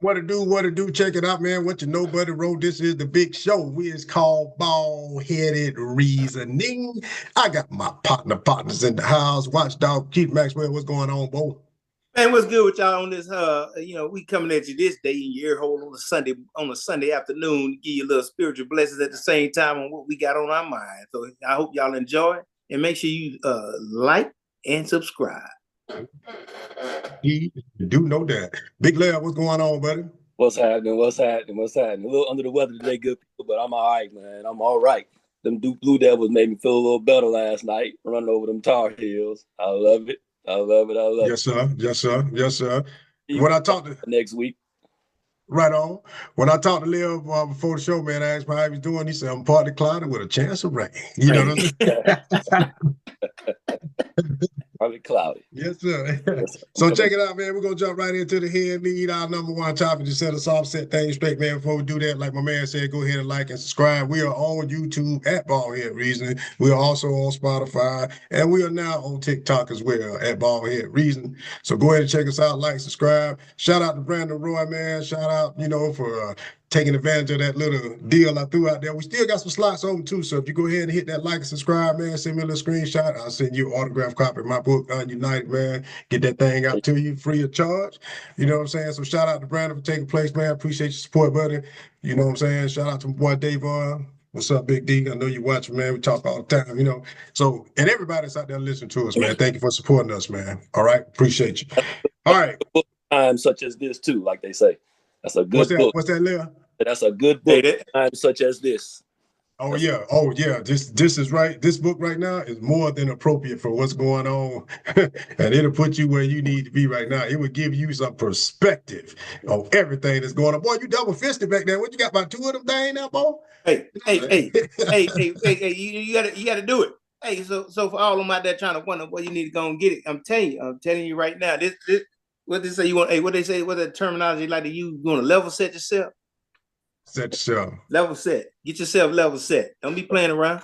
What to do, what to do, check it out, man. What you know, buddy road. This is the big show. We is called Bald-Headed Reasoning. I got my partners in the house. Watchdog Keith Maxwell, what's going on, Bo? Man, what's good with y'all on this? We coming at you this day in your ear hole on a Sunday afternoon, to give you a little spiritual blessings at the same time on what we got on our mind. So I hope y'all enjoy and make sure you like and subscribe. He do know that. Big Lab, what's going on, buddy? What's happening? What's happening? What's happening? A little under the weather today, good people, but I'm all right, man. I'm all right. Them Blue Devils made me feel a little better last night, running over them Tar Heels. I love it. I love it. I love it. Yes, sir. Yes, sir. Yes, sir. When I talked to next week. Right on. When I talked to Liv before the show, man, I asked him how he was doing. He said, I'm partly cloudy with a chance of rain. You know what I'm saying? Probably cloudy. Yes, sir. So check it out, man. We're going to jump right into the head lead. Our number one topic to set us off, set things straight, man. Before we do that, like my man said, go ahead and like and subscribe. We are on YouTube at BaldHead Reasoning. We are also on Spotify, and we are now on TikTok as well at BaldHead Reasoning. So go ahead and check us out, like, subscribe. Shout out to Brandon Roy, man. Shout out, for taking advantage of that little deal I threw out there. We still got some slots open too, so if you go ahead and hit that like and subscribe, man, send me a little screenshot. I'll send you an autographed copy of my book, United, man. Get that thing out to you free of charge. You know what I'm saying? So shout out to Brandon for taking place, man. Appreciate your support, buddy. You know what I'm saying? Shout out to my boy Davon. What's up, Big D? I know you watching, man. We talk all the time, So, and everybody that's out there listening to us, man, thank you for supporting us, man. All right? Appreciate you. All right. Times such as this, too, like they say. That's a good book. What's that, Leah? That's a good book. Times such as this. Oh yeah. This is right. This book right now is more than appropriate for what's going on, and it'll put you where you need to be right now. It would give you some perspective on everything that's going on. Boy, you double fisted back there. What you got about two of them things now, boy? Hey, you gotta do it. Hey, so for all of them out there trying to wonder, well, you need to go and get it. I'm telling you right now. This what they say you want. Hey, what they say? What the terminology like to use? You want to level set yourself. Set yourself. Level set. Get yourself level set. Don't be playing around.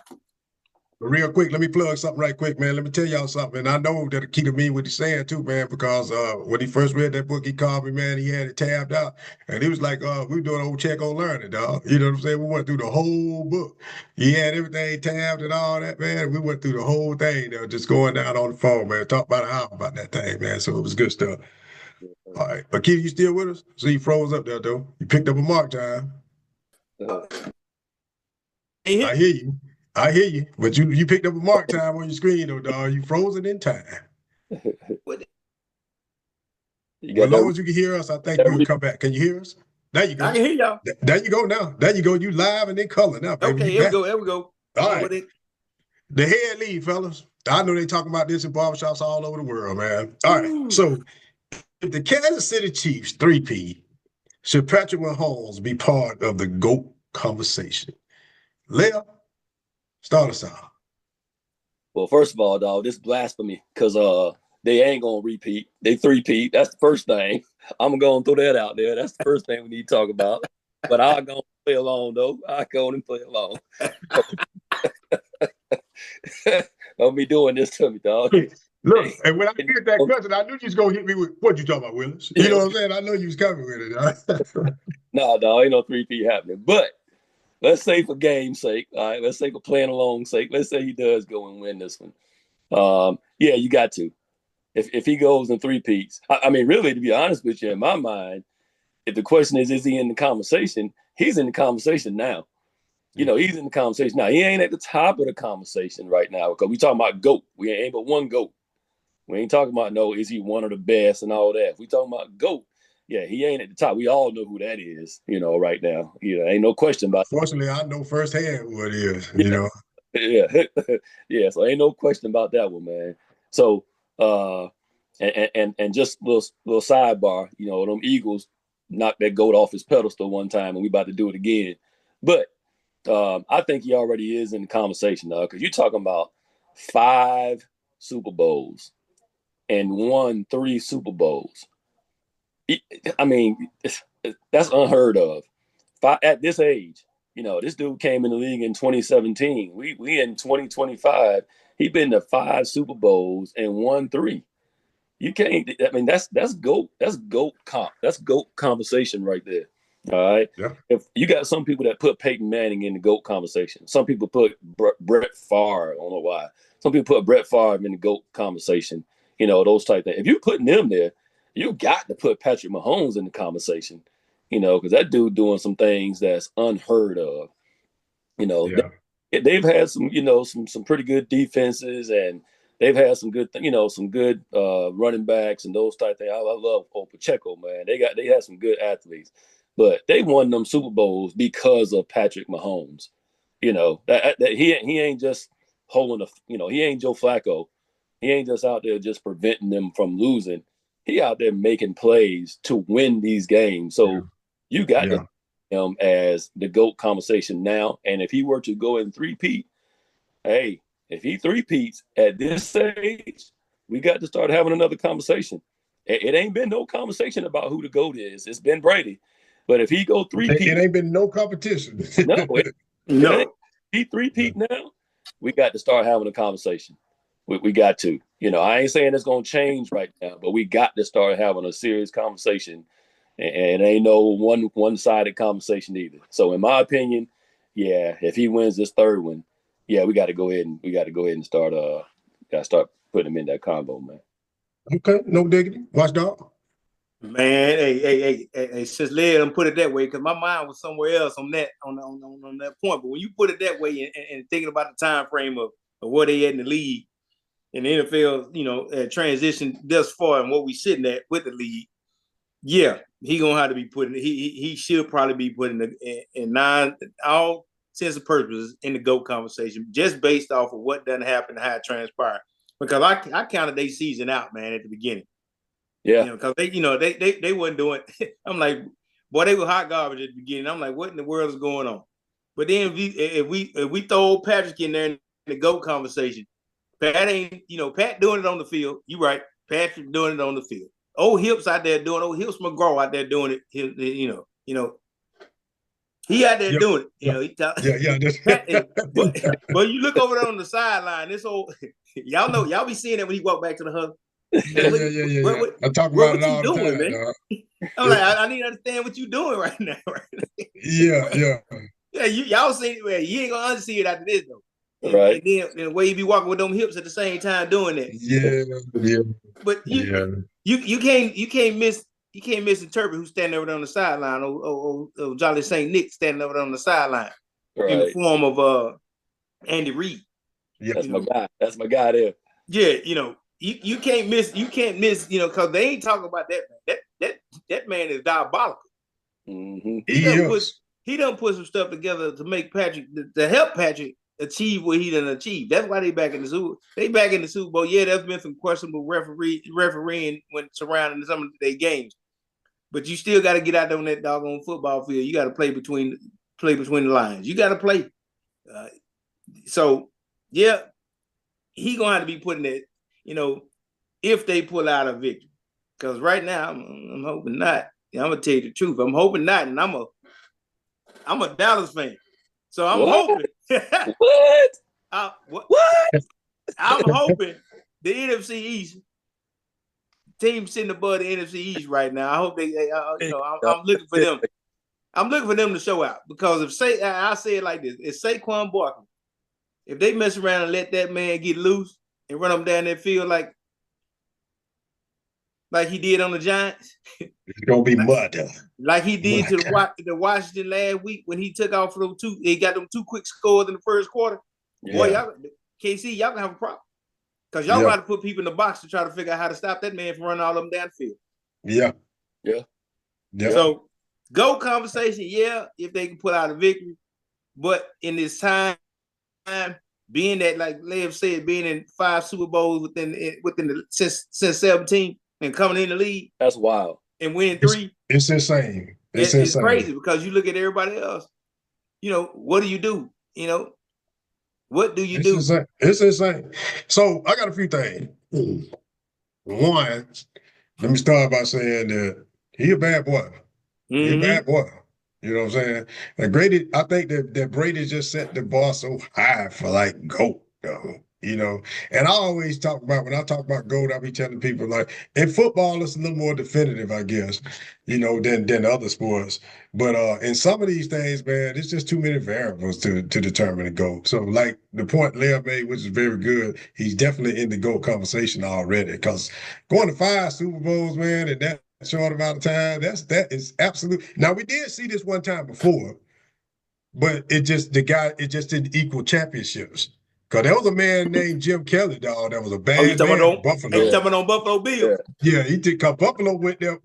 Real quick, let me plug something right quick, man. Let me tell y'all something. And I know that Keita mean what he's saying too, man, because when he first read that book, he called me, man, he had it tabbed out. And he was like, we were doing an old check on learning, dog. You know what I'm saying? We went through the whole book. He had everything tabbed and all that, man. We went through the whole thing, just going down on the phone, man. Talk about an hour about that thing, man. So it was good stuff. All right. But Keita, you still with us? So you froze up there, though. You picked up a mark time. I hear you. But you picked up a mark time on your screen, though, dog. You frozen in time. Well, as long as you can hear us, I think we'll come back. Can you hear us? There you go. I can hear y'all. There you go now. There you go. You live and in color now, baby. Okay, here we go. All right. The head lead, fellas. I know they talking about this in barbershops all over the world, man. All right. So if the Kansas City Chiefs 3P, should Patrick Mahomes be part of the GOAT conversation? Leah, start us out. Well, first of all, dog, this is blasphemy because they ain't gonna repeat. They 3P. That's the first thing. I'm gonna throw that out there. That's the first thing we need to talk about. But I'll go and play along, though. I'll go and play along. Don't be doing this to me, dog. Look, and when I did that question, I knew you was gonna hit me with what you talking about, Willis. You know what I'm saying? I know you was coming with it. No, dog, ain't no 3P happening. But let's say for game's sake, all right, let's say for playing along sake, let's say he does go and win this one. Yeah, you got to. If he goes in 3Ps, I mean, really, to be honest with you, in my mind, if the question is he in the conversation, he's in the conversation now. He's in the conversation now. He ain't at the top of the conversation right now because we talking about GOAT. We ain't but one GOAT. We ain't talking about, is he one of the best and all that. If we talking about GOAT, yeah, he ain't at the top. We all know who that is, right now. Ain't no question about that. Fortunately, I know firsthand who it is, Yeah. Yeah, so ain't no question about that one, man. So, and just little sidebar, them Eagles knocked that GOAT off his pedestal one time, and we about to do it again. But I think he already is in the conversation, though, because you're talking about 5 Super Bowls and won 3 Super Bowls. I mean, that's unheard of. At this age, this dude came in the league in 2017. We in 2025. He been to 5 Super Bowls and won 3. You can't. I mean, that's GOAT. That's GOAT conversation right there. All right. Yeah. If you got some people that put Peyton Manning in the GOAT conversation, some people put Brett Favre. I don't know why. Some people put Brett Favre in the GOAT conversation. You know, those type of things. If you're putting them there, you got to put Patrick Mahomes in the conversation. You know, because that dude doing some things that's unheard of. You know, they've had some, you know, some pretty good defenses, and they've had some good, running backs and those type of things. I love Pacheco, man. They had some good athletes, but they won them Super Bowls because of Patrick Mahomes. You know, that he ain't just holding he ain't Joe Flacco. He ain't just out there just preventing them from losing. He out there making plays to win these games. So you got to him as the GOAT conversation now. And if he were to go in three-peat, hey, if he three-peats at this stage, we got to start having another conversation. It ain't been no conversation about who the GOAT is. It's been Brady. But if he go three-peat, it ain't been no competition. No. If he three-peat now, we got to start having a conversation. We got to. You know, I ain't saying it's going to change right now, but we got to start having a serious conversation. And ain't no one-sided conversation either. So in my opinion, yeah, if he wins this third one, yeah, we got to go ahead and start putting him in that combo, man. Okay, no diggity. Watchdog. Man, hey, since let him put it that way, because my mind was somewhere else on that point. But when you put it that way and thinking about the time frame of where they at in the league and the NFL, you know, transition thus far and what we sitting at with the league, yeah, he gonna have to be put in. He should probably be put in all sense of purposes in the GOAT conversation, just based off of what done happened, how it transpired. Because I counted their season out, man, at the beginning. Yeah, you know, because they wasn't doing. I'm like, boy, they were hot garbage at the beginning. I'm like, what in the world is going on? But then if we throw Patrick in there in the GOAT conversation, Pat ain't, Pat doing it on the field. You right, Patrick doing it on the field. Old Hips out there doing it. Old Hips McGraw out there doing it. He out there doing it. But you look over there on the sideline. This old y'all be seeing that when he walk back to the huddle. Yeah. I talk about it all the time, man. I'm like, I need to understand what you're doing right now. Yeah. Yeah, y'all see it. Well, you ain't gonna unsee it after this though. Right. And then the way you be walking with them hips at the same time doing that. Yeah. But you can't misinterpret who's standing over there on the sideline. Oh, Jolly St. Nick standing over there on the sideline in the form of Andy Reid. Yeah, that's my guy there. Yeah, you can't miss, because they ain't talking about that. That man is diabolical. Mm-hmm. He done put some stuff together to make Patrick, to help Patrick achieve what he done achieved. That's why they back in the Super Bowl. Yeah, there's been some questionable refereeing when surrounding some of their games, but you still got to get out there on that doggone football field. You got to play between the lines. You got to play. So yeah, he gonna have to be putting it. If they pull out a victory, because right now I'm hoping not. I'm gonna tell you the truth. I'm hoping not, and I'm a Dallas fan, so I'm hoping. What? I'm hoping the NFC East team sitting above the NFC East right now. I hope I'm looking for them. I'm looking for them to show out, because I say it like this: if Saquon Barkley, if they mess around and let that man get loose and run up down that field like he did on the Giants, it's gonna be mud. Like he did to the Washington last week when he took off for those two. He got them 2 quick scores in the first quarter. Yeah. Boy, KC, y'all gonna have a problem, because y'all got to put people in the box to try to figure out how to stop that man from running all of them downfield. Yeah. So GOAT conversation, if they can pull out a victory, but in this time, being that, like Lev said, being in 5 Super Bowls within the since 17 and coming in the league, that's wild. And winning 3, it's insane. It's crazy, because you look at everybody else. What do you do? What do you do? Insane. It's insane. So I got a few things. One, let me start by saying that he a bad boy. Mm-hmm. He a bad boy. You know what I'm saying? And Brady, I think that Brady just set the bar so high for like GOAT. though. And I always talk about, when I talk about GOAT, I be telling people, like, in football, it's a little more definitive, I guess, than other sports. But in some of these things, man, it's just too many variables to determine the GOAT. So, like the point Lev made, which is very good, he's definitely in the GOAT conversation already. Because going to 5 Super Bowls, man, in that short amount of time, that is absolute. Now, we did see this one time before, but it just didn't equal championships. Cause there was a man named Jim Kelly, dog. That was a bad man in Buffalo. You talking on Buffalo Bills? Yeah, he did. Cause Buffalo went there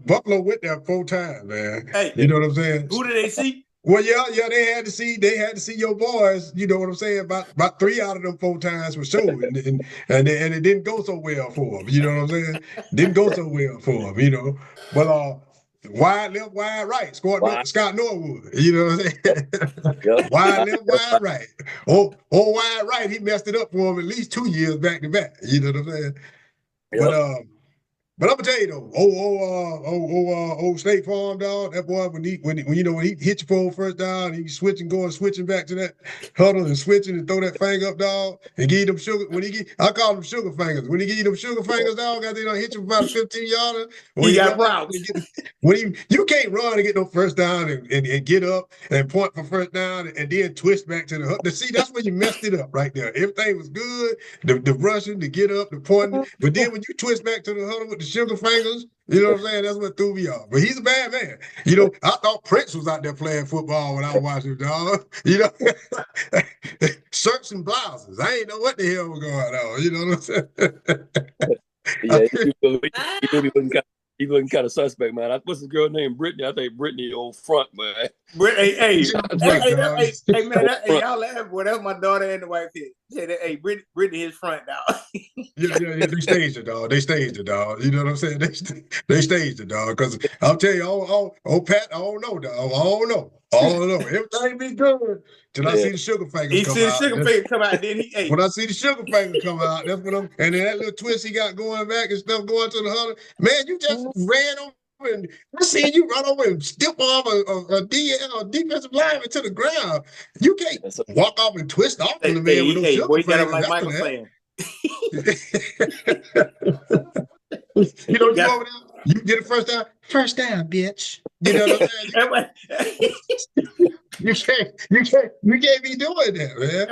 4 times, man. Hey, you know what I'm saying? Who did they see? Well, yeah, they had to see your boys. You know what I'm saying? About 3 out of them 4 times for sure, and it didn't go so well for them. You know what I'm saying? Didn't go so well for them. But wide left, wide right. Scott Norwood. You know what I'm saying? Wide left, wide right. Wide right, he messed it up for him at least 2 years back to back. You know what I'm saying? Yep. But I'm gonna tell you though, old State Farm, dog. That boy, when he hit you for a first down, he switching back to that huddle and switching and throw that finger up, dog, and give them sugar. I call them sugar fingers. When he give you them sugar fingers, dog, they don't hit you about a 15-yarder. He got routes. You can't run and get no first down and get up and point for first down and then twist back to the huddle. See, that's where you messed it up right there. Everything was good, the rushing, the get up, the pointing, but then when you twist back to the huddle with the sugar fingers, you know what I'm saying? That's what threw me off. But he's a bad man. I thought Prince was out there playing football when I was watching, dog. Shirts and blouses. I ain't know what the hell was going on. You know what I'm saying? He looking kind of suspect, man. What's his girl named Brittany? I think Brittany old front, man. Hey, man, y'all laugh. Well, that's my daughter and the wife here. Hey, Brittany his front, dog. Yeah, they staged it, dog. You know what I'm saying? They staged it, dog. Because I'll tell you, Pat, I don't know, dog. I don't know. Everything be good till I see the sugar fingers come out. He see the sugar fingers come out, then he ate. When I see the sugar fingers come out, that's when and then that little twist he got going back and stuff going to the huddle. Man, you just ran over and I seen you run over and step off a defensive lineman to the ground. You can't walk off and twist off on the man with those sugar fingers. Like Michael saying. You go over there, you get it first down, bitch. You know what I'm saying? You can't be doing that, man.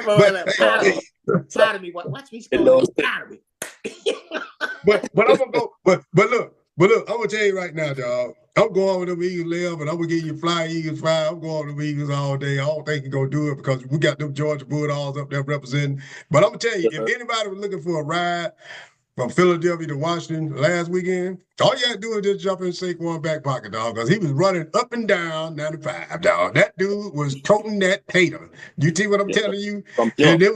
Tired of me. Watch me score. Tired of me. But I'm gonna go. But look, I'm gonna tell you right now, dog. I'm going with them Eagles, Lev, and I'm gonna give you Fly Eagles 5. I'm going with them Eagles all day. I don't think you're gonna do it because we got them Georgia Bulldogs up there representing. But I'm gonna tell you, if anybody was looking for a ride from Philadelphia to Washington last weekend, all you had to do was just jump in Saquon's back pocket, dog, because he was running up and down 95, dog. That dude was toting that tater. You see what I'm telling you? And it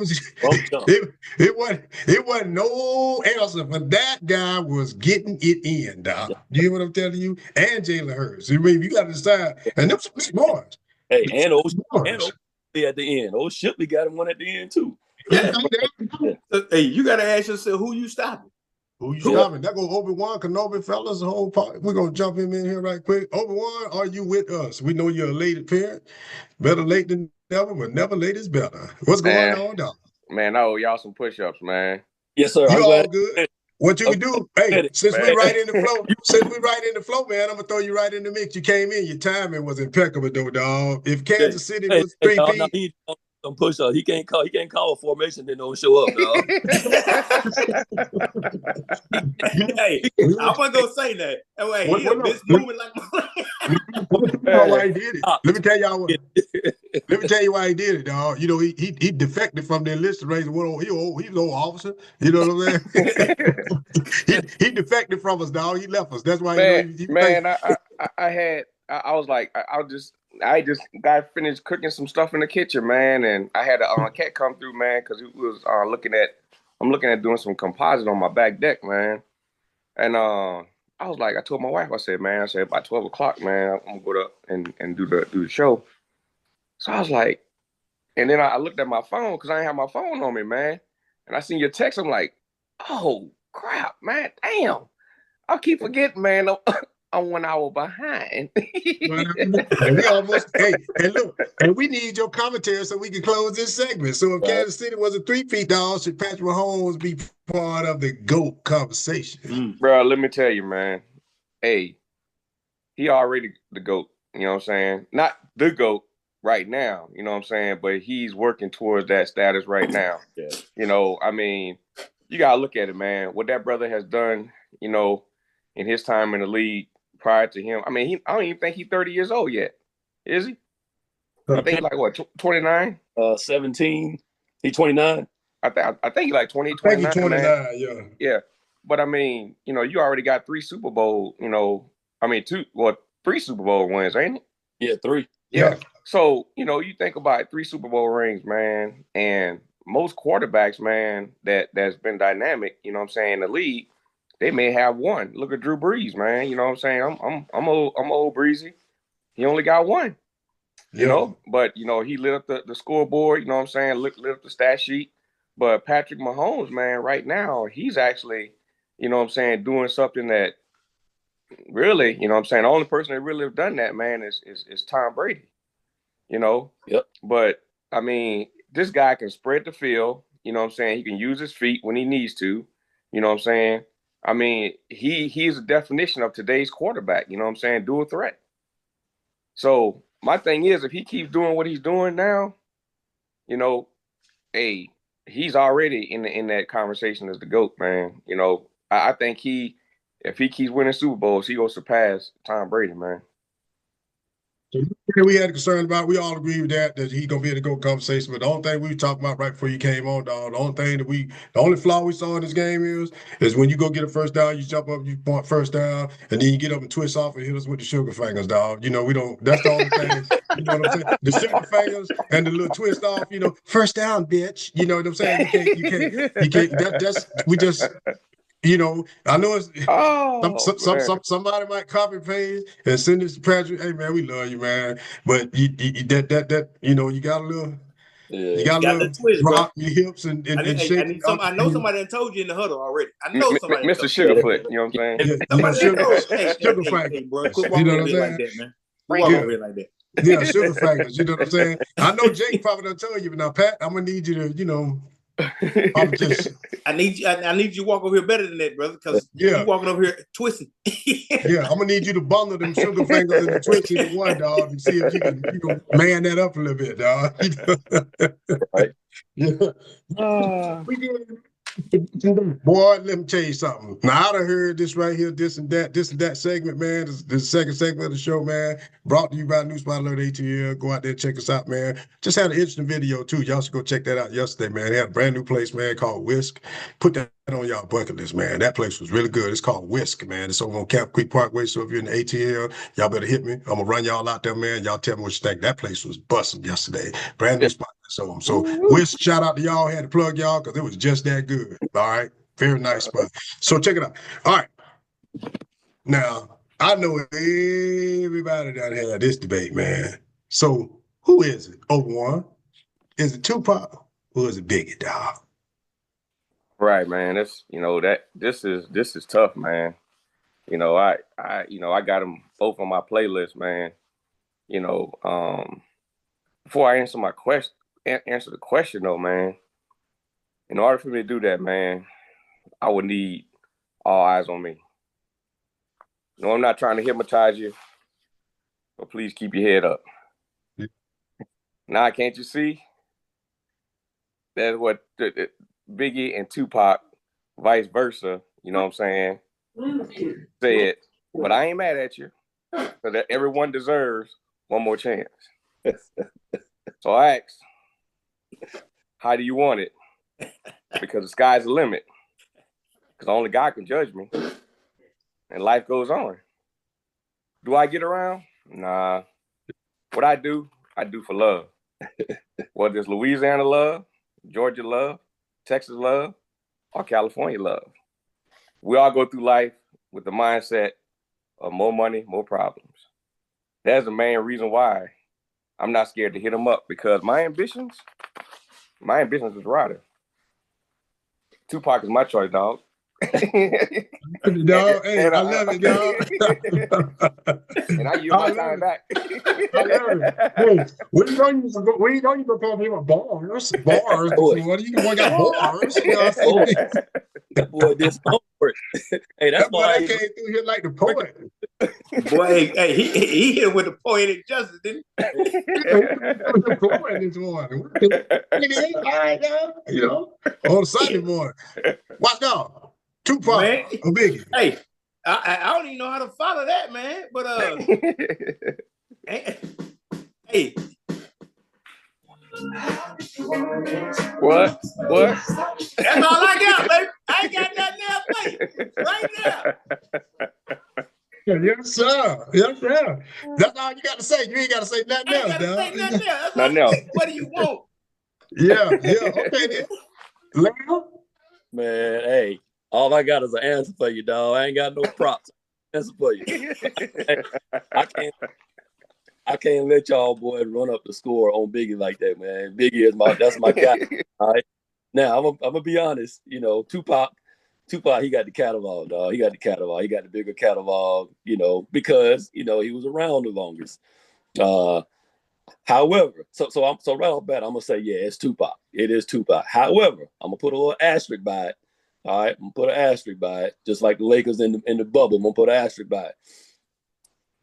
wasn't no answer, but that guy was getting it in, dog. You hear what I'm telling you? And Jalen Hurts. I mean, you got to decide. And them some big boys. Hey, and old at the end. Old Shipley got him one at the end too. Hey, you got to ask yourself who you stopping. Who you stopping? That goes Obi-Wan Kenobi, fellas. The whole part. We're gonna jump him in here right quick. Obi-Wan, are you with us? We know you're a late parent. Better late than never, but never late is better. What's going on, dog? Man, I owe y'all some push-ups, man. Yes, sir. You all good? What you can do? Hey, since we right in the flow, man, I'm gonna throw you right in the mix. You came in, your timing was impeccable, though, dog. If Kansas City was 3P. Don't push up. He can't call a formation that don't show up, dog. Hey, I'm gonna go say that. Hey, he's moving like why he did it. Let me tell you why he did it, dog. He defected from the enlisted race. He was an old officer. You know what I'm saying? he defected from us, dog. He left us. That's why. I just got finished cooking some stuff in the kitchen, man, and I had a cat come through, man, because it was I'm looking at doing some composite on my back deck, man, and I told my wife, I said by 12 o'clock, man, I'm gonna go up and do the show. So I was like, and then I looked at my phone because I didn't have my phone on me, man, and I seen your text. I'm like, oh crap, man, damn, I keep forgetting, man. I'm 1 hour behind. And we almost, hey, and look, and we need your commentary so we can close this segment. So if Kansas City was a 3-peat dog, should Patrick Mahomes be part of the GOAT conversation? Bro, let me tell you, man. Hey, he already the GOAT. You know what I'm saying? Not the GOAT right now, you know what I'm saying? But he's working towards that status right now. Yeah. You know, I mean, you gotta look at it, man. What that brother has done, you know, in his time in the league prior to him. I mean, I don't even think he's 30 years old yet. Is he? I think he's like what, 29? 17. He's 29. I think he's like 20, I think 29. he's 29, man. yeah. Yeah. But I mean, you know, you already got 3 Super Bowl, you know, I mean 3 Super Bowl wins, ain't it? Yeah, 3. Yeah. So, you know, you think about 3 Super Bowl rings, man, and most quarterbacks, man, that's been dynamic, you know what I'm saying, in the league, they may have 1. Look at Drew Brees, man. You know what I'm saying? I'm old Breezy. He only got 1. You know, but you know, he lit up the scoreboard, you know what I'm saying, lit up the stat sheet. But Patrick Mahomes, man, right now, he's actually, you know what I'm saying, doing something that really, you know what I'm saying, the only person that really have done that, man, is Tom Brady. You know? Yep. But I mean, this guy can spread the field, you know what I'm saying? He can use his feet when he needs to, you know what I'm saying? I mean, he is a definition of today's quarterback, you know what I'm saying? Dual threat. So my thing is, if he keeps doing what he's doing now, you know, hey, he's already in that conversation as the GOAT, man. You know, I think if he keeps winning Super Bowls, he gonna surpass Tom Brady, man. We had a concern about, we all agree with that he's gonna be in the GOAT conversation. But the only thing we were talking about right before you came on, dog, the only flaw we saw in this game is when you go get a first down, you jump up, you point first down, and then you get up and twist off and hit us with the sugar fingers, dog. You know, that's the only thing, you know what I'm saying? The sugar fingers and the little twist off, you know, first down, bitch. You know what I'm saying? You can't, we just, you know, I know it's somebody might copy paste and send this to Patrick. Hey man, we love you, man. But you you know, you got a little, you got a little twist, rock your hips and shake. I know somebody that told you in the huddle already. I know somebody. Mr. Sugarfoot, you know what I'm saying? Yeah, somebody sugar fingers. Hey, bro, quit walking over here like that, man. Walk over here like that. Yeah, sugar fingers. You know what I'm saying? I know Jake probably done told you, but now Pat, I'm gonna need you to, you know. I need you to walk over here better than that, brother, because you walking over here twisting. Yeah, I'm gonna need you to bundle them sugar fingers and the twist into one, dog, and see if you can, you know, man that up a little bit, dog. Right. Yeah. We good. Boy, let me tell you something. Now, I done heard this right here, this and that segment, man. This the second segment of the show, man. Brought to you by New Spot Alert ATL. Go out there and check us out, man. Just had an interesting video, too. Y'all should go check that out yesterday, man. They had a brand new place, man, called Whisk. Put that on y'all bucket list, man. That place was really good. It's called Whisk, man. It's over on Camp Creek Parkway. So if you're in the ATL, y'all better hit me. I'm gonna run y'all out there, man. Y'all tell me what you think. That place was busting yesterday. Brand new spot. So Whisk, shout out to y'all. Had to plug y'all because it was just that good. All right. Very nice spot. So check it out. All right. Now, I know everybody that had this debate, man. So who is it? One, is it Tupac or is it Biggie, dog? Right, man. That's, you know, this is tough, man. You know, I got them both on my playlist, man. You know, before I answer the question though, man, in order for me to do that, man, I would need all eyes on me. No, I'm not trying to hypnotize you, but please keep your head up. Yeah. Now, can't you see? That's what Biggie and Tupac, vice versa, you know what I'm saying, said. But I ain't mad at you, because that everyone deserves one more chance. So I asked, how do you want it? Because the sky's the limit. Because only God can judge me. And life goes on. Do I get around? Nah. What I do for love. Whether it's Louisiana love, Georgia love, Texas love, or California love. We all go through life with the mindset of more money, more problems. That's the main reason why I'm not scared to hit them up, because my ambitions is rider. Tupac is my choice, dog. Dog, hey, I love it, dog. And I use my time back. I love it. Hey, we know you can call him a bars. Bars. What do you got bars? You know what I'm saying? That boy did some homework. Hey, that's that boy why that came through here like the poet. Boy, hey, he hit with the poetic justice, didn't he? The poet this morning. All right, now, you know, on Sunday morning. Watch out. Tupac, Man. a biggie. Hey, I don't even know how to follow that, man. But hey. What? That's all I got, baby. I ain't got nothing else, baby. Right now. Yes, sir. Yes, sir. That's all you got to say. You ain't got to say nothing else, dog. Nothing else. What do you want? Yeah. Okay, then. Leo? Man, hey, all I got is an answer for you, dog. I ain't got no props. Answer for you. Hey, I can't let y'all boys run up the score on Biggie like that, man. Biggie is that's my guy. All right. Now I'm gonna be honest. You know, Tupac, he got the catalog, dog. He got the catalog. He got the bigger catalog. You know, because he was around the longest. However, so right off the bat, I'm gonna say, yeah, it's Tupac. It is Tupac. However, I'm gonna put a little asterisk by it. All right, I'm gonna put an asterisk by it, just like the Lakers in the bubble. I'm gonna put an asterisk by it.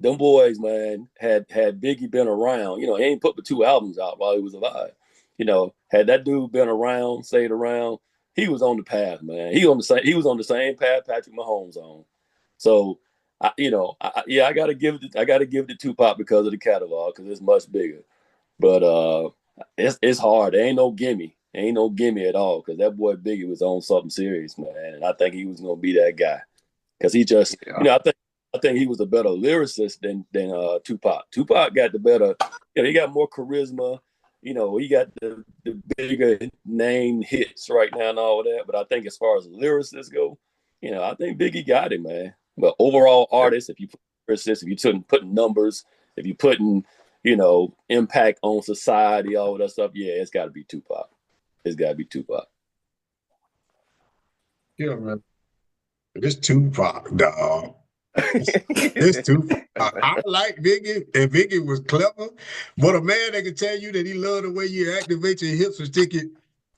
Them boys, man, had Biggie been around, he ain't put the 2 albums out while he was alive. Had that dude been around, stayed around, he was on the path, man. He was on the same path Patrick Mahomes on. So, I gotta give it to Tupac because of the catalog, because it's much bigger. But it's hard. There ain't no gimme. At all, because that boy Biggie was on something serious, man. And I think he was gonna be that guy, because he just, I think he was a better lyricist than Tupac. Tupac got the better, he got more charisma. He got the bigger name hits right now and all of that. But I think as far as lyricists go, I think Biggie got it, man. But overall artists, if you put lyricists, if you putting numbers, if you putting, impact on society, all of that stuff, yeah, it's got to be Tupac. It's got to be Tupac. Yeah, man. It's Tupac, dog. It's Tupac. I like Biggie, and Biggie was clever, but a man that can tell you that he loved the way you activate your hips and stick it,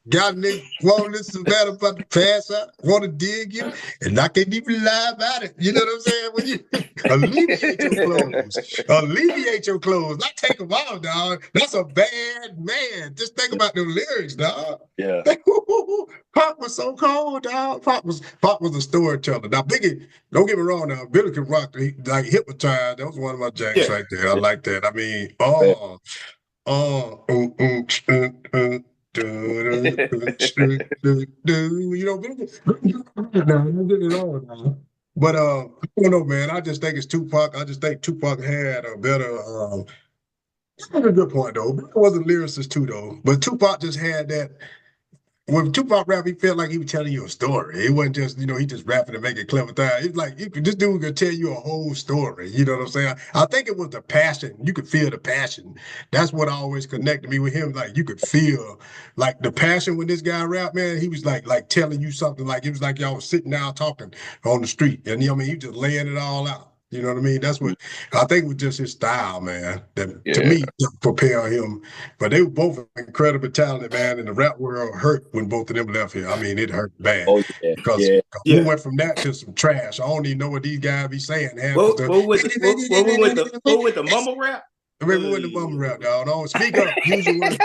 got nigga want to listen bad about to pass out, want to dig you, and I can't even lie about it. You know what I'm saying? When you alleviate your clothes, not take them off, dog. That's a bad man. Just think about them lyrics, dog. Yeah. Pop was so cold, dog. Pop was a storyteller. Now Biggie, don't get me wrong. Now Billy can rock, like Hypnotize. That was one of my jams right there. I like that. I mean, But I don't know, man. I just think it's Tupac. I just think Tupac had a better. That's a good point though. It wasn't lyricist too though, but Tupac just had that. When Tupac rap, he felt like he was telling you a story. It wasn't just, he just rapping to make it clever thing. It's like this dude could tell you a whole story. You know what I'm saying? I think it was the passion. You could feel the passion. That's what always connected me with him. Like you could feel like the passion when this guy rap, man. He was like telling you something. Like it was like y'all was sitting down talking on the street, and he just laying it all out. You know what I mean? That's what I think was just his style, man. That to me propelled him. But they were both incredibly talented, man. And the rap world hurt when both of them left here. I mean, it hurt bad. Oh, yeah. Because we went from that to some trash. I don't even know what these guys be saying. What with the mumble rap? We went to mumble rap, dog. No, speak up. Use your words.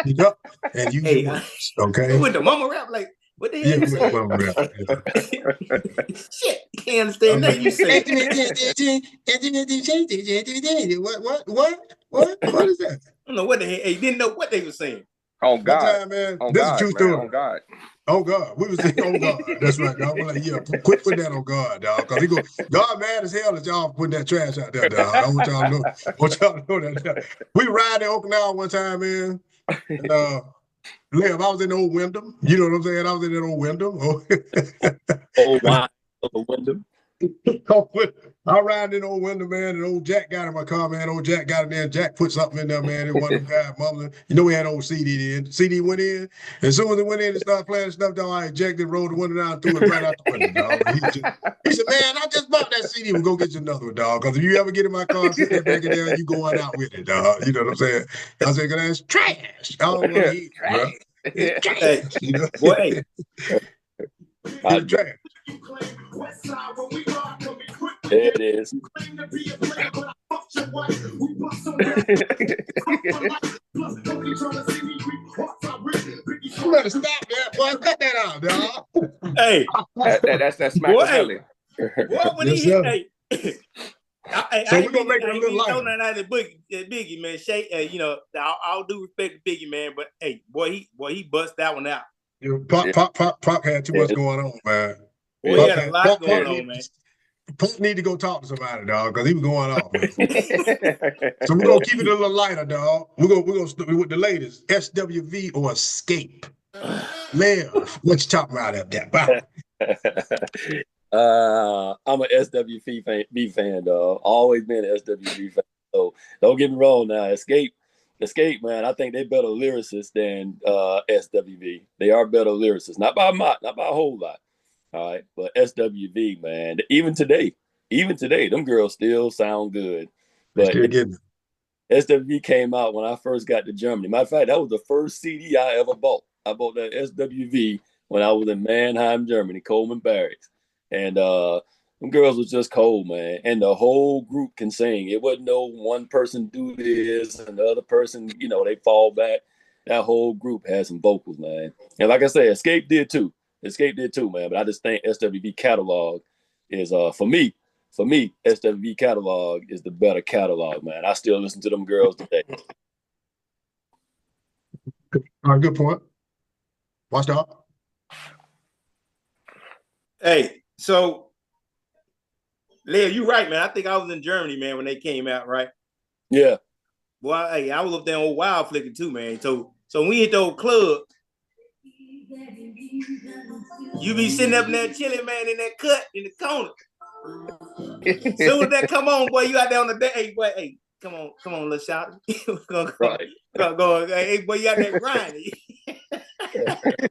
Speak up and use your words. Okay. With the mumble rap, like. What the hell you say? Shit, can't understand nothing you say. What is that? I don't know what the hell. He didn't know what they were saying. Oh God, time, man. Oh, this God, is a true story. Oh God. Oh God, we was saying, oh God, that's right, dog. We're like, quit putting that on God, dog. Because God mad as hell that y'all putting that trash out there, dog. I want y'all to know. That. We ride in Okinawa one time, man. And, Liv, I was in Old Wyndham. You know what I'm saying? I was in that Old Wyndham. Oh, wow. Old Wyndham. I ride in old window, man, and old Jack got in my car, man. Old Jack got in there, and Jack put something in there, man. And one of them guys mumbling. You know, we had old CD in. CD went in. As soon as it went in and started playing stuff, dog, I ejected, rolled the window down, threw it right out the window, dog. He said, man, I just bought that CD. We'll go get you another one, dog. Because if you ever get in my car and put that back in there, you going out with it, dog. You know what I'm saying? I said, that's trash. I don't want to eat, bro. It's trash. Hey, you know? boy, It's trash. There it is. You better stop that, boy. Cut that out, dog. hey, that's that Smackaholic. Boy, when Yes, he sir. hit, hey, So we're gonna make it a little lighter. Out of Biggie, man. Shay, you know, I'll do respect to Biggie, man, but hey, he bust that one out. Pop had too much going on, man. Boy, he had a lot going on, man. Pop need to go talk to somebody, dog, because he was going off, man. So we're gonna keep it a little lighter, dog. We're gonna start with the latest SWV or Escape. Lev, what you talking about up there? Bye. I'm an SWV fan, dog. Always been an SWV fan. So don't get me wrong now. Escape, man. I think they better lyricists than SWV. They are better lyricists, not by a whole lot. All right, but SWV, man. Even today, them girls still sound good. But Still getting it. SWV came out when I first got to Germany. Matter of fact, that was the first CD I ever bought. I bought that SWV when I was in Mannheim, Germany, Coleman Barracks. And them girls was just cold, man. And the whole group can sing. It wasn't no one person do this and the other person, you know, they fall back. That whole group had some vocals, man. And like I said, Escape did too, man. But I just think SWV catalog is, for me, SWV catalog is the better catalog, man. I still listen to them girls today. All right, good point. Watch out. Hey, so Leo, you right, man. I think I was in Germany, man, when they came out, right? Yeah. Well, hey, I was up there on Wild Flicking too, man. So when we hit the old club, you be sitting up in there chilling, man, in that cut in the corner. Soon as that come on, boy, you out there on the day. Hey, boy, hey, come on, little shot. Right. Go, hey, boy, you out there grinding.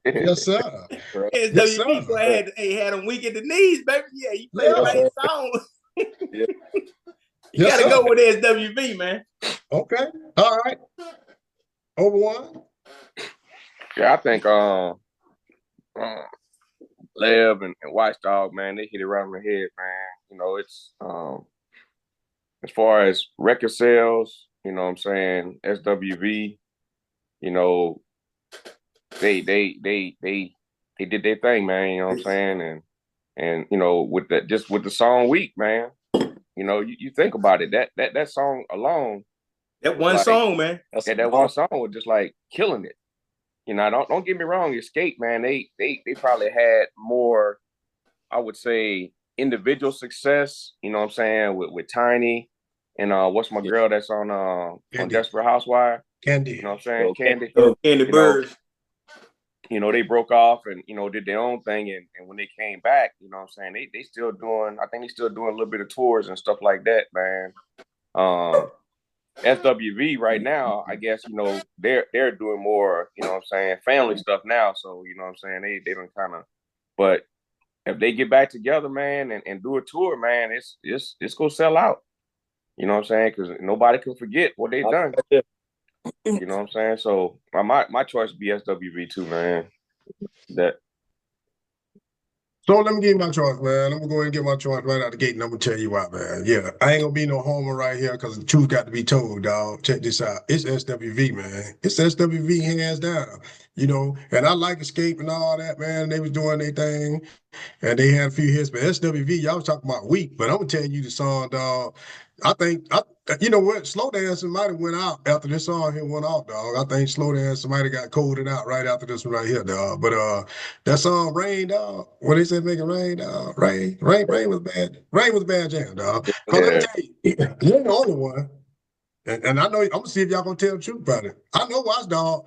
Yes, sir. SWV, Yes, sir. boy, had them weak at the knees, baby. Yeah, you play the right song. Yeah. You gotta go with SWV, man. Okay. All right. Over one. Yeah, I think Lev and Watchdog, man, they hit it right on the head, man. You know, it's as far as record sales, you know what I'm saying, SWV, you know, they did their thing, man, you know what I'm saying? And you know, with the song Weak, man, you know, you think about it, that song alone. That one song, man. That one song was just like killing it. You know, don't get me wrong, Escape, man, they probably had more, I would say, individual success, you know what I'm saying, with Tiny and what's my girl that's on Desperate Housewives? Candy. You know what I'm saying? Candy. Candy Birds. You know, they broke off and, you know, did their own thing. And when they came back, you know what I'm saying, they still doing, I think they still doing a little bit of tours and stuff like that, man. SWV right now, I guess, you know, they're doing more, you know what I'm saying, family stuff now. So, you know what I'm saying, they don't kind of, but if they get back together, man, and do a tour, man, it's gonna sell out. You know what I'm saying? Because nobody can forget what they've done. You know what I'm saying? So my choice would be SWV too, man. So let me give you my choice, man. I'm gonna go ahead and get my choice right out the gate, and I'm gonna tell you why, man. Yeah, I ain't gonna be no homer right here because the truth got to be told, dog. Check this out. It's SWV, man. It's SWV hands down. You know, and I like Escape and all that, man. They was doing their thing, and they had a few hits. But SWV, y'all was talking about Weak, but I'm gonna tell you the song, dog. You know what? Slow Dancing might have went out after this song here went out, dog. I think Slow Dancing might have got coded out right after this one right here, dog. But that song Rain, dog. When they said make it rain, dog. Rain was bad. Rain was a bad jam, dog. Cause let me tell you, you ain't the only one. And I know I'm gonna see if y'all gonna tell the truth about it. I know Watchdog.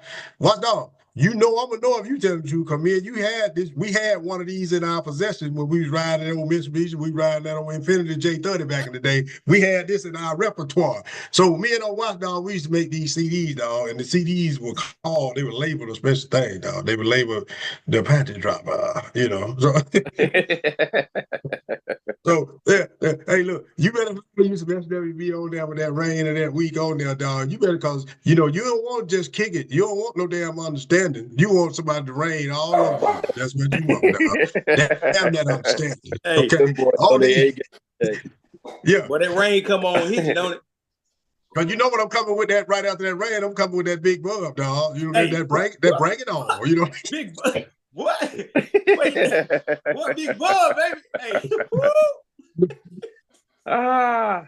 You know I'm gonna know if you tell the truth. Come in, you had this. We had one of these in our possession when we was riding that old Mitsubishi. We riding that old Infiniti J30 back in the day. We had this in our repertoire. So me and old Watchdog, we used to make these CDs, dog, and the CDs were called. They were labeled a special thing, dog. They were labeled the panty dropper. You know. So So hey, look, you better use some SWV on there with that rain and that week on there, dog. You better, cause you know you don't want to just kick it. You don't want no damn understanding. You want somebody to rain all over you. That's what you want, dog. Damn that understanding. Hey, Okay, Them boys all on their these, A game. Hey, yeah. Boy, that rain come on, hit you, don't it? Cause you know what I'm coming with that right after that rain. I'm coming with that big bug, dog. You know Hey, that bring it on. You know. Big Bub. What? Wait, what Big Bub, baby? Hey, woo. Ah,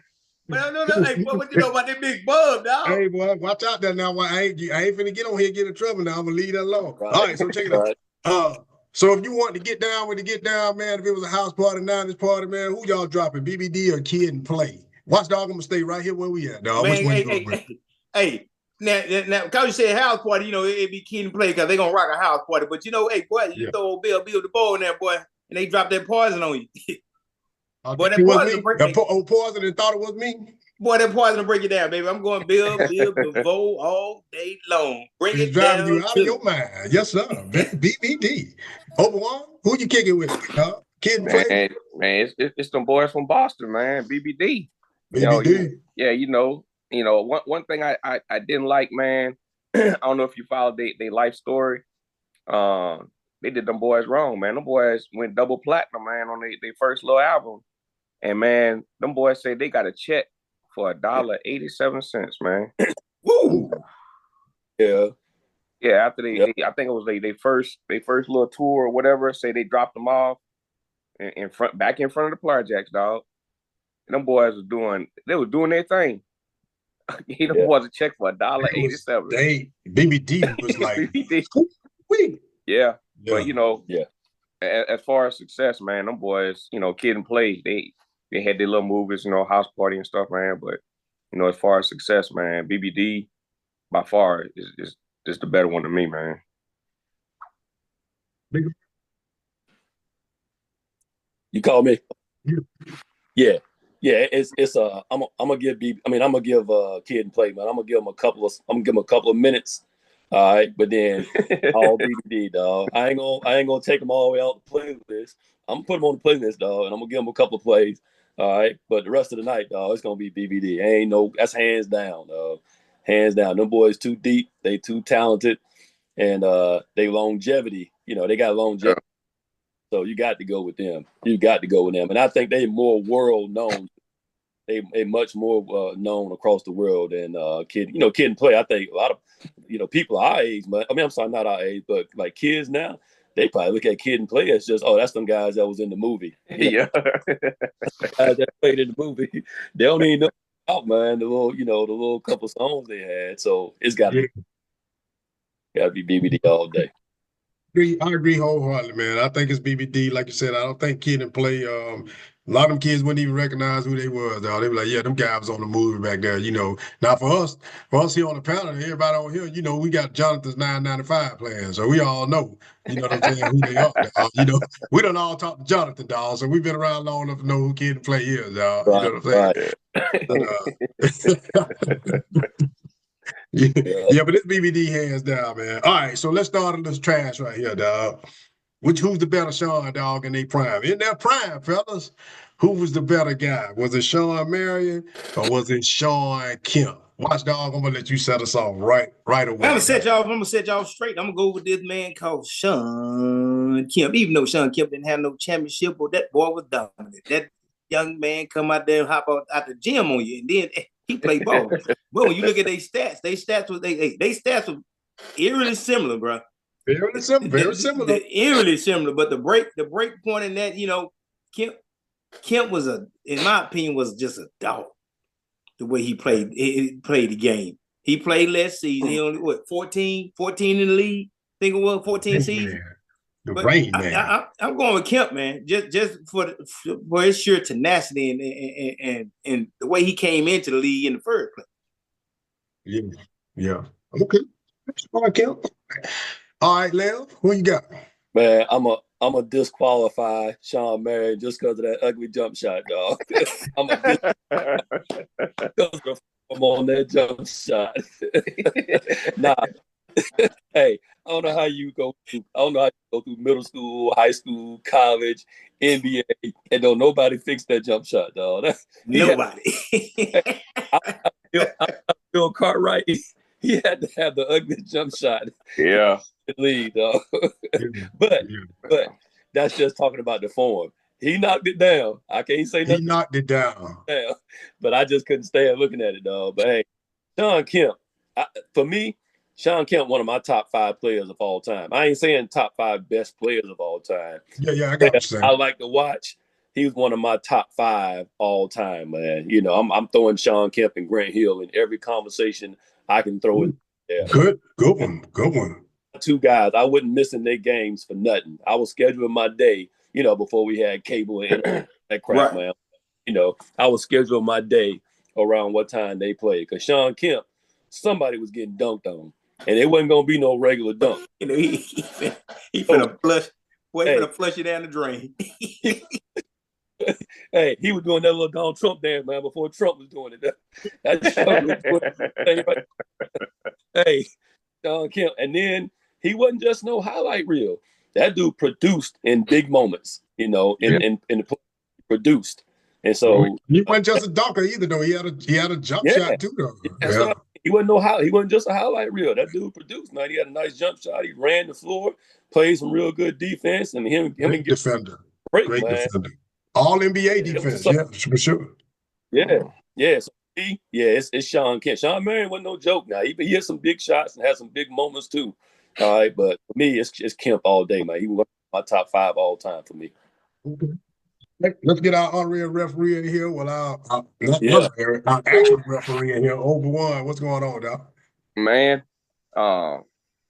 Well, no, hey, what you know about that Big Bub, dog? Hey, boy, watch out there now. I ain't finna get on here and get in trouble now. I'm gonna leave that alone. right, All right, so check it out. right. So if you want to get down with the get down, man, if it was a house party, this party, man, who y'all dropping? BBD or Kid and Play? Watchdog, I'm gonna stay right here where we at, dog. Man, Which one hey, you going with? hey. Now, because you said house party, you know, it'd be Kid and Play because they gonna rock a house party. But you know, hey, boy, you throw old Bill the ball in there, boy, and they drop that poison on you. Boy, that poison Poison and thought it was me. Boy, that poison will break you down, baby. I'm going Bill DeVoe all day long. Bring It's it driving down you out of your mind. Yes, sir. BBD. Obi-Wan, who you kicking with? Kid and Play? man, it's them boys from Boston, man. BBD. BBD. One thing I didn't like, man. I don't know if you followed their life story. They did them boys wrong, man. Them boys went double platinum, man, on their first little album. And man, them boys say they got a check for $1.87, man. Woo! Yeah. Yeah, after I think it was they first little tour or whatever. Say they dropped them off back in front of the Flyer Jacks, dog. And them boys were doing their thing. He was a check for $1.87. BBD was like, yeah. But as far as success, man, them boys, Kid and Play, they had their little movies, house party and stuff, man. But as far as success, man, BBD by far is the better one to me, man. You call me? Yeah. It's I'm gonna give Kid and Play, man. I'm gonna give him a couple of minutes. All right, but then all BBD, dog. I ain't gonna take them all the way out the playlist. I'm gonna put them on the playlist, dog, and I'm gonna give them a couple of plays. All right, but the rest of the night, dog, it's gonna be BBD. That's hands down, dog. Hands down. Them boys too deep. They too talented, and they longevity. They got longevity. So you got to go with them. And I think they more world known. They much more known across the world than Kid. Kid and Play. I think a lot of people our age, but I'm sorry, not our age, but like kids now, they probably look at Kid and Play as just, that's them guys that was in the movie. Yeah, guys that played in the movie. They don't even know about, man, the little couple songs they had. So it's got to be BBD all day. I agree wholeheartedly, man. I think it's BBD. Like you said, I don't think Kid and Play. A lot of them kids wouldn't even recognize who they was. Dog. They be like, yeah, them guys was on the movie back there. Now for us here on the panel, everybody on here, we got Jonathan's 995 playing, so we all know. You know what I'm saying? Who they are. Dog. We don't all talk to Jonathan, dog. So we've been around long enough to know who Kid and Play is, dog. Right, you know what I'm saying? right. Yeah, but it's BBD hands down, man. All right, so let's start on this trash right here, dog. Who's the better Sean, dog, in their prime? In their prime, fellas, who was the better guy? Was it Sean Marion or was it Sean Kemp? Watch, dog, I'm gonna let you set us off right away. I'm gonna set y'all straight. I'm gonna go with this man called Sean Kemp. Even though Sean Kemp didn't have no championship, but that boy was dominant. That young man come out there and hop out the gym on you, and then he played ball. But when you look at their stats were eerily similar, bro. Very similar. Eerily similar. But the break point in that, Kemp was in my opinion, was just a dog. The way he played the game. He played last season. He only 14 in the league. I think it was 14 season. The Rain Man. I'm going with Kemp, man. Just for his sheer tenacity and the way he came into the league in the first place. Yeah. Okay. Kemp. All right, Lev, who you got? Man, I'm a disqualify Sean Marion just because of that ugly jump shot, dog. I'm a disqualify because of the form on that jump shot. Nah, hey, I don't know how you go through. I don't know how you go through middle school, high school, college, NBA, and don't nobody fix that jump shot, dog. Nobody. Bill Cartwright, he had to have the ugly jump shot. Yeah. To lead, dog. But that's just talking about the form. He knocked it down. I can't say nothing. He knocked it down. But I just couldn't stand looking at it, dog. But hey, Sean Kemp, for me, Sean Kemp, one of my top 5 players of all time. I ain't saying top 5 best players of all time. Yeah, I got what you're saying. I like to watch. He was one of my top 5 all time, man. You know, I'm throwing Sean Kemp and Grant Hill in every conversation I can throw in there. Good one. 2 guys, I wasn't missing their games for nothing. I was scheduling my day, you know, before we had cable and that crap, man. You know, I was scheduling my day around what time they played. Because Sean Kemp, somebody was getting dunked on. And it wasn't going to be no regular dunk. You know, he finna flush. Boy, he finna flush you down the drain. Hey, he was doing that little Donald Trump dance, man, before Trump was doing it. Hey, Sean Kemp. And then he wasn't just no highlight reel. That dude produced in big moments, you know, in the play, produced. And so he wasn't just a dunker either, though. He had a jump shot too, though. He wasn't just a highlight reel. That dude produced, man. He had a nice jump shot. He ran the floor, played some real good defense, and him and defender. Great defender. All NBA defense, for sure. Yeah. So it's Sean Kemp. Sean Marion wasn't no joke. Now he had some big shots and had some big moments too. All right, but for me, it's Kemp all day, man. He was my top 5 all time for me. Okay. Let's get our honorary referee in here. Well, our actual referee in here, over one. What's going on, dog? Man,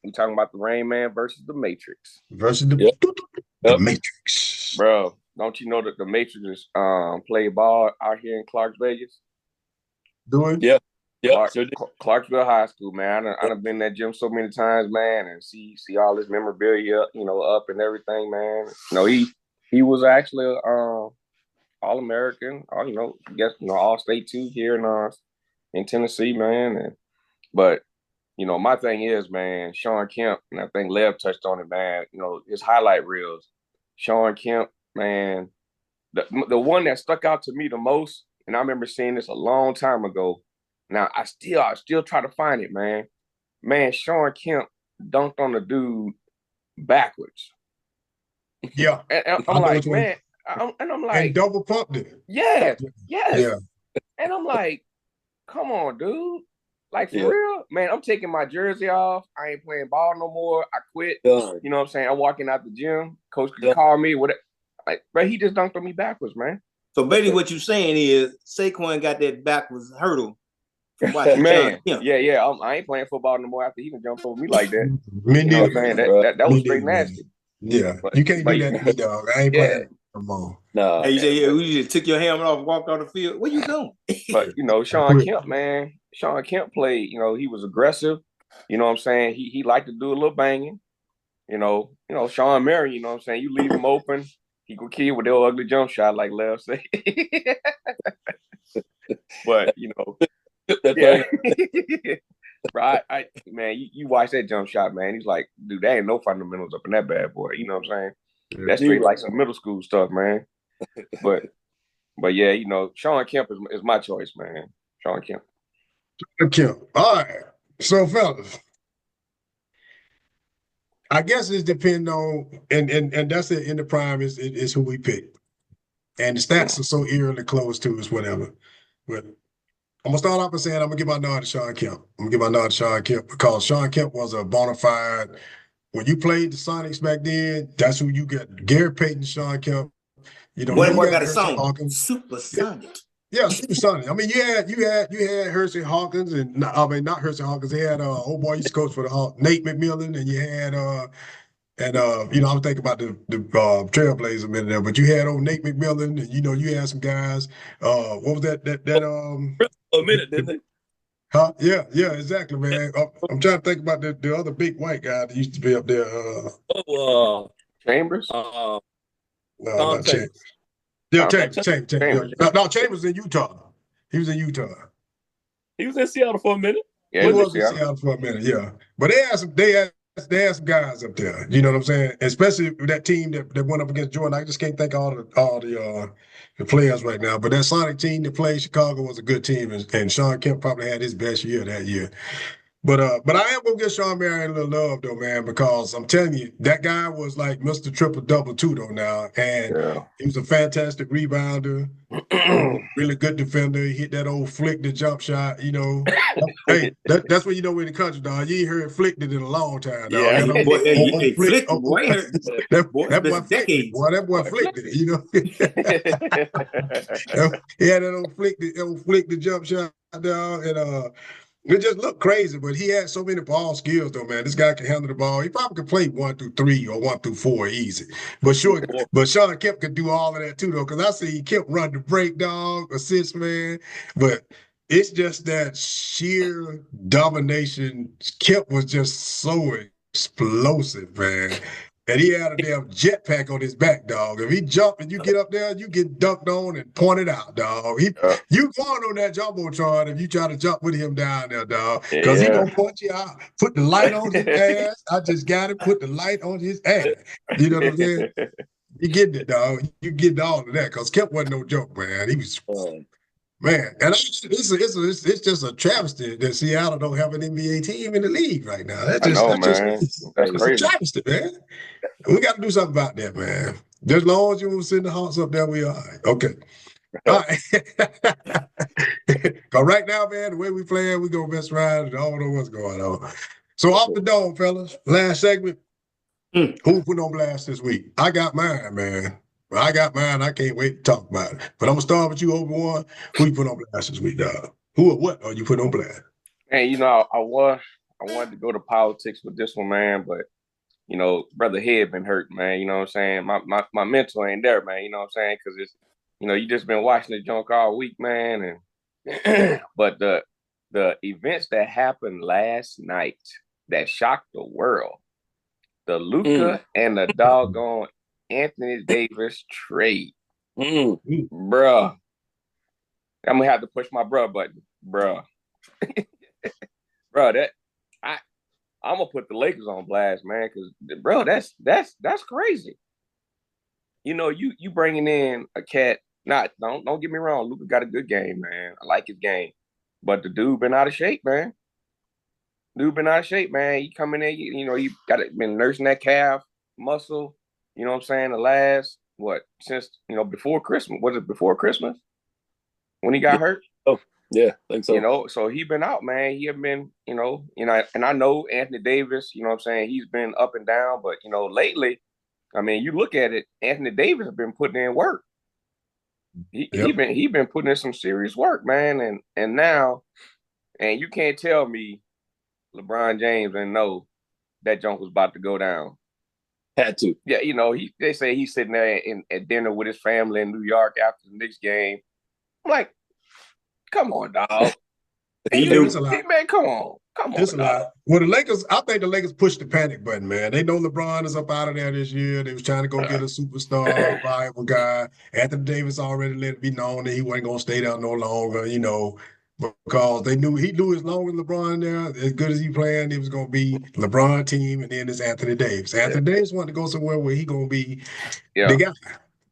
we talking about the Rain Man versus the Matrix. Versus the Matrix. Bro, don't you know that the Matrix is play ball out here in Clarks, Vegas? Doing? Yeah. Clarksville High School, man. I done been in that gym so many times, man, and see all this memorabilia, you know, up and everything, man. You know, he was actually All-American, All-State too here in Tennessee, man. But you know, my thing is, man, Sean Kemp, and I think Lev touched on it, man. You know, his highlight reels. Sean Kemp, man, the one that stuck out to me the most, and I remember seeing this a long time ago. Now I still try to find it, man. Man, Sean Kemp dunked on the dude backwards. Yeah, and I'm like, man, I'm like, and double pumped it. Yeah. And I'm like, come on, dude. Like, for real? Man, I'm taking my jersey off. I ain't playing ball no more. I quit. You know what I'm saying? I'm walking out the gym. Coach can call me. Whatever. Like, but he just dunked on me backwards, man. So basically what you're saying is Saquon got that backwards hurdle. Man, yeah. I ain't playing football no more after he can jump over me like that. Me neither. You know what I'm saying? That was straight nasty. Yeah. But you can't do that to me, dog. I ain't playing no more. No. Hey, you say, you just took your helmet off and walked on the field. What you doing? But, you know, Sean Kemp, man. Sean Kemp played, you know, he was aggressive. You know what I'm saying? He liked to do a little banging. You know, Sean Marion, you know what I'm saying? You leave him open, he could kill with that ugly jump shot, like Lev say. But, you know, yeah. Right. Man, you watch that jump shot, man. He's like, dude, there ain't no fundamentals up in that bad boy. You know what I'm saying? That's straight like some middle school stuff, man. But yeah, you know, Sean Kemp is my choice, man. Sean Kemp. All right. So, fellas, I guess it's depending on, and that's it. In the prime is who we pick, and the stats are so eerily close to us, whatever. But I'm gonna start off by saying I'm gonna give my nod to Sean Kemp. Because Sean Kemp was a bona fide. When you played the Sonics back then, that's who you get. Gary Payton, Sean Kemp. You know, one more got a song, Super Sonic. Yeah, Super Sonic. I mean, you had Hersey Hawkins, and not Hersey Hawkins. They had old boy used to coach for the Hawks, Nate McMillan, and you had you know, I'm thinking about the Trailblazers a minute there, but you had old Nate McMillan, and you know, you had some guys. What was that? A minute, didn't they? Huh? Yeah, exactly, man. I'm trying to think about the other big white guy that used to be up there. Chambers? No, Tom not Chambers. Chambers. Yeah, Tom Chambers. Chambers. Yeah. No, Chambers in Utah. He was in Utah. He was in Seattle for a minute. Yeah, He he was in Seattle. Seattle for a minute, yeah. But they had some guys up there. You know what I'm saying? Especially with that team that went up against Jordan. I just can't think of all the players right now. But that Sonic team that played Chicago was a good team, and Sean Kemp probably had his best year that year. But I am gonna give Sean Marion a little love though, man, because I'm telling you, that guy was like Mr. Triple Double too though now, and Yeah. he was a fantastic rebounder, really good defender. He hit that old flick the jump shot, you know. Hey, that's when you know in the country, dog. You ain't heard flicked it in a long time, dog. Yeah. You know? Boy, hey, flicked, Oh, boy. that Boy, boy been flicked it. decades. Boy, that boy flicked it, you know. He had that old flick the jump shot, dog, and it just looked crazy, but he had so many ball skills, though, man. This guy can handle the ball. He probably could play 1 through 3 or 1 through 4 easy. But Sean Kemp could do all of that too, though, because I see Kemp run the break, dog, assist, man. But it's just that sheer domination. Kemp was just so explosive, man. And he had a damn jetpack on his back, dog. If he jumped and you get up there, you get dunked on and pointed out, dog. You going on that jumbotron if you try to jump with him down there, dog. Because he gonna point you out, put the light on his ass. I just got to put the light on his ass. You know what I'm saying? You getting it, dog. You getting all of that. Because Kemp wasn't no joke, man. He was man, and it's just a travesty that Seattle don't have an NBA team in the league right now. That's a travesty, man. We got to do something about that, man. Just as long as you send the Hawks up there, we all right. Okay. All right. Because right now, man, the way we playing, we gonna mess around and I don't know what's going on. So off the dome, fellas. Last segment. Who put on blast this week? I got mine, man. I got mine. I can't wait to talk about it. But I'm gonna start with you, Obi-Wan. Who you put on blast this week, dog? Who or what are you putting on blast? And you know, I wanted to go to politics with this one, man, but you know, brother head been hurt, man. You know what I'm saying? My mental ain't there, man. You know what I'm saying? Because it's, you know, you just been watching the junk all week, man. And but the events that happened last night that shocked the world, the Luka and the doggone Anthony Davis trade, bruh. I'm gonna have to push my bruh button, bruh. Bruh, that I'm gonna put the Lakers on blast, man, because bro, that's crazy. You know, you bringing in a cat. Don't get me wrong, Luka got a good game, man. I like his game, but the dude been out of shape, man. He coming in, you know, he been nursing that calf muscle. You know what I'm saying? The last since before Christmas. Was it before Christmas when he got hurt? Oh. Yeah, I think so. You know, so he been out, man. He have been, and I know Anthony Davis, you know what I'm saying, he's been up and down, but you know, lately, I mean, you look at it, Anthony Davis has been putting in work. He been putting in some serious work, man. And now, and you can't tell me LeBron James didn't know that junk was about to go down. Had to. Yeah, you know, they say he's sitting there at dinner with his family in New York after the Knicks game. I'm like, come on, dog. Man, come on. It's a lot. Well, I think the Lakers pushed the panic button, man. They know LeBron is up out of there this year. They was trying to go get a superstar, viable guy. Anthony Davis already let it be known that he wasn't going to stay there no longer, you know, because he knew as long as LeBron there, as good as he playing, it was going to be LeBron team, and then it's Anthony Davis. Anthony Davis wanted to go somewhere where he going to be the guy.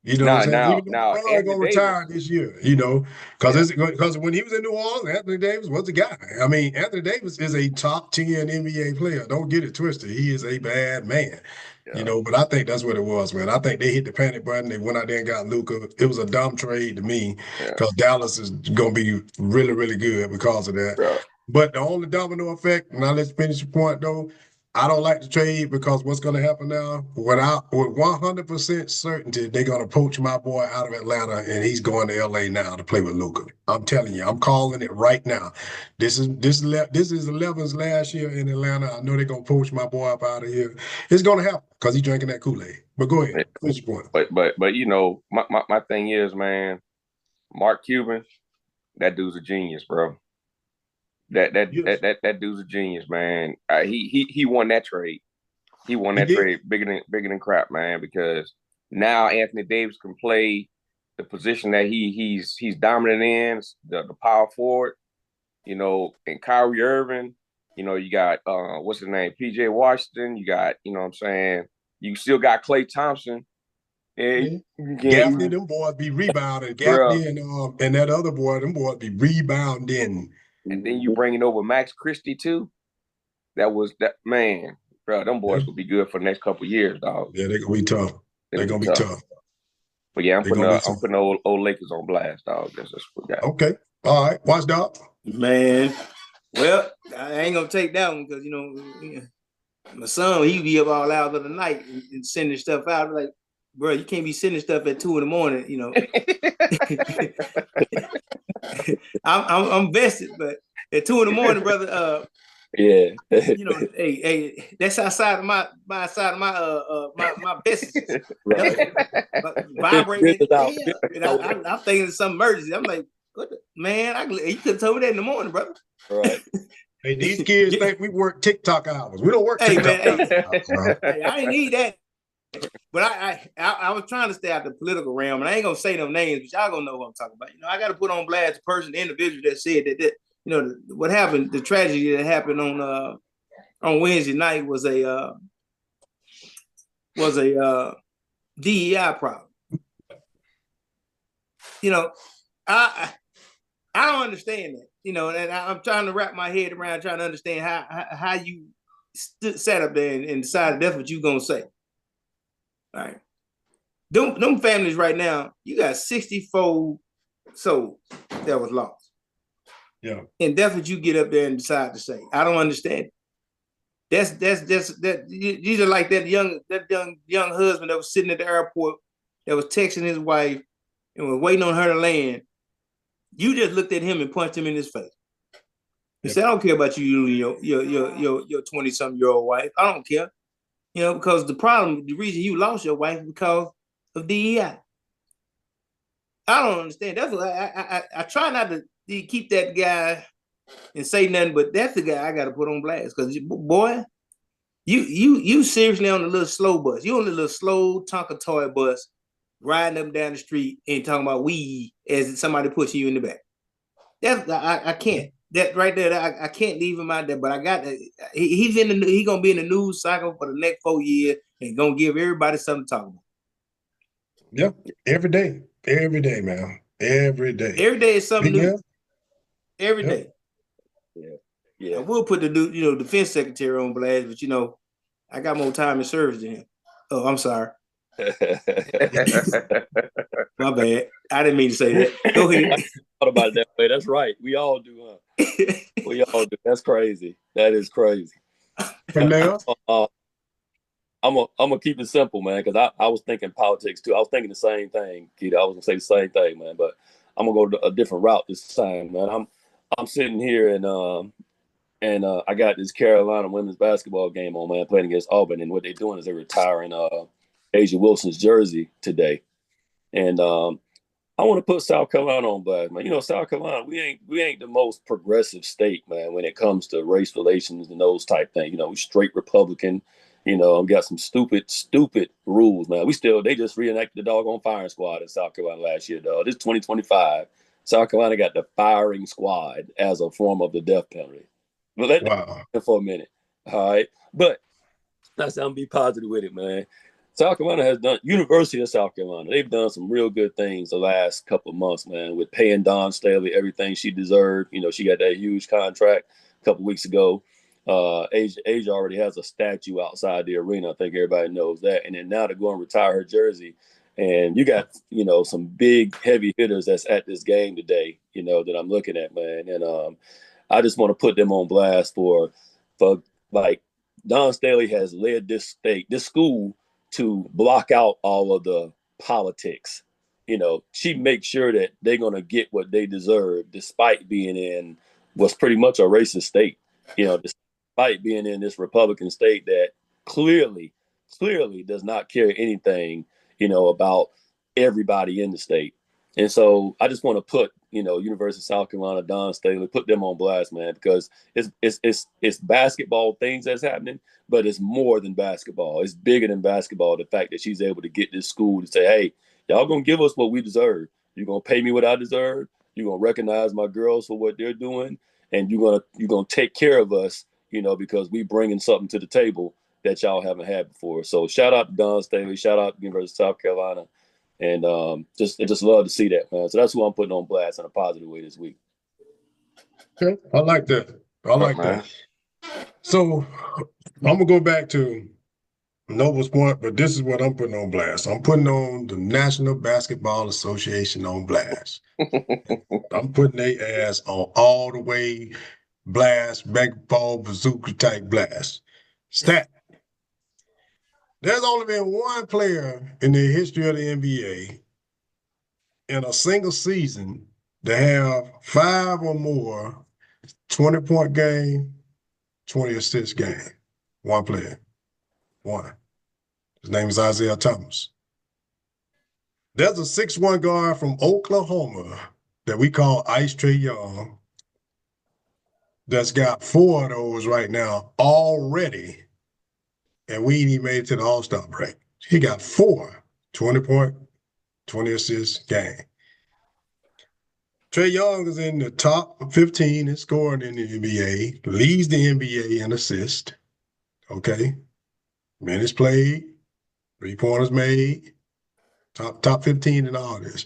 You know what I'm saying? Even though LeBron gonna retire this year, you know, because when he was in New Orleans, Anthony Davis was the guy. I mean, Anthony Davis is a top 10 NBA player. Don't get it twisted. He is a bad man. You know, but I think that's what it was, man. I think they hit the panic button. They went out there and got Luka. It was a dumb trade to me because Dallas is gonna be really, really good because of that. Yeah. But the only domino effect, now let's finish the point though. I don't like the trade because what's going to happen now, with 100% certainty, they're going to poach my boy out of Atlanta, and he's going to LA now to play with Luka. I'm telling you, I'm calling it right now. This is 11's last year in Atlanta. I know they're going to poach my boy up out of here. It's going to happen because he's drinking that Kool-Aid. But go ahead, finish your point. But you know, my thing is, man, Mark Cuban, that dude's a genius, bro. That dude's a genius, man. He won that trade. He won that trade bigger than crap, man. Because now Anthony Davis can play the position that he's dominant in, the power forward. You know, and Kyrie Irving. You know, you got what's his name, PJ Washington. You got, you know what I'm saying. You still got Klay Thompson. And Gaffney, them boys be rebounding. Gaffney and that other boy, them boys be rebounding. And then you bringing over Max Christie too. That man, bro. Them boys will be good for the next couple of years, dog. Yeah, they're gonna be tough. They're gonna be tough. But yeah, I'm putting old Lakers on blast, dog. That's what we got. Okay, all right. Watch, dog. Man, well, I ain't gonna take that one because you know my son, he be up all hours of the night and sending stuff out. Like, bro, you can't be sending stuff at 2 a.m. You know, I'm vested, but at 2 a.m, brother. Yeah, you know, hey, that's outside of my business. Right. Vibrating. I'm thinking of some emergency. I'm like, what the, man? You could have told me that in the morning, brother. Right. Hey, these kids think we work TikTok hours. We don't work TikTok hours. Hey, I ain't need that. But I was trying to stay out the political realm, and I ain't gonna say no names, but y'all gonna know what I'm talking about. You know, I got to put on blast the person, the individual that said that you know, what happened, the tragedy that happened on Wednesday night was a DEI problem. You know, I don't understand that. You know, and I'm trying to wrap my head around trying to understand how you sat up there and decided that's what you gonna say. All right, them families right now, you got 64 souls that was lost. Yeah. And that's what you get up there and decide to say. I don't understand. These are like that young husband that was sitting at the airport that was texting his wife and was waiting on her to land. You just looked at him and punched him in his face. You said, I don't care about you and your 20-something-year-old wife. I don't care. You know, because the reason you lost your wife is because of DEI. I don't understand. That's what I try not to keep that guy and say nothing, but that's the guy I got to put on blast because, boy, you seriously on a little slow bus. You on a little slow Tonka toy bus riding up and down the street and talking about weed as somebody pushing you in the back. That's I can't. That right there, I can't leave him out there. But I got that. He's gonna be in the news cycle for the next 4 years and gonna give everybody something to talk about. Yep, every day, man, every day. Every day is something new. Every day. Yeah. I will put the defense secretary on blast, but I got more time in service than him. Oh, I'm sorry. My bad. I didn't mean to say that. Go ahead. I thought about it that way. That's right. We all do, huh? We all do. That's crazy. That is crazy. I'm gonna keep it simple, man, because I was thinking politics too. I was thinking the same thing, Keita. I was gonna say the same thing, man, but I'm gonna go a different route this time, man. I'm sitting here and I got this Carolina women's basketball game on, man, playing against Auburn, and what they're doing is they're retiring Asia Wilson's jersey today, and I want to put South Carolina on blast, man. You know, South Carolina, we ain't the most progressive state, man, when it comes to race relations and those type things. You know, we straight Republican. You know, got some stupid rules, man. They just reenacted the doggone firing squad in South Carolina last year, dog. This 2025, South Carolina got the firing squad as a form of the death penalty. But let that for a minute, all right? But I'm gonna be positive with it, man. South Carolina has done, University of South Carolina, they've done some real good things the last couple of months, man, with paying Dawn Staley everything she deserved. You know, she got that huge contract a couple weeks ago. Asia already has a statue outside the arena. I think everybody knows that. And then now to go and retire her jersey. And you got, some big heavy hitters that's at this game today, that I'm looking at, man. And I just want to put them on blast for like Dawn Staley has led this school to block out all of the politics. She makes sure that they're going to get what they deserve despite being in what's pretty much a racist state, despite being in this Republican state that clearly does not care anything, about everybody in the state. And so I just want to put, University of South Carolina, Don Staley, put them on blast, man, because it's basketball things that's happening, but it's more than basketball. It's bigger than basketball. The fact that she's able to get this school to say, hey, y'all gonna give us what we deserve. You're gonna pay me what I deserve. You're gonna recognize my girls for what they're doing, and you're gonna take care of us, because we bringing something to the table that y'all haven't had before. So shout out to Don Staley, shout out to University of South Carolina. And just love to see that, man. So that's who I'm putting on blast in a positive way this week. Okay, I like that. I like that. So I'm gonna go back to Noble's point, but this is what I'm putting on blast. I'm putting on the National Basketball Association on blast. I'm putting their ass on all the way blast, basketball bazooka type blast. Stat. There's only been one player in the history of the NBA in a single season to have 5 or more 20-point game, 20 assist game. One player. One. His name is Isaiah Thomas. There's a 6'1" guard from Oklahoma that we call Ice Trae Young that's got 4 of those right now already, and we ain't even made it to the All-Star break. He got 4 20-point, 20 assist game. Trae Young is in the top 15 in scoring in the NBA, leads the NBA in assists. Okay. Minutes played, 3-pointers made, top 15 in all this.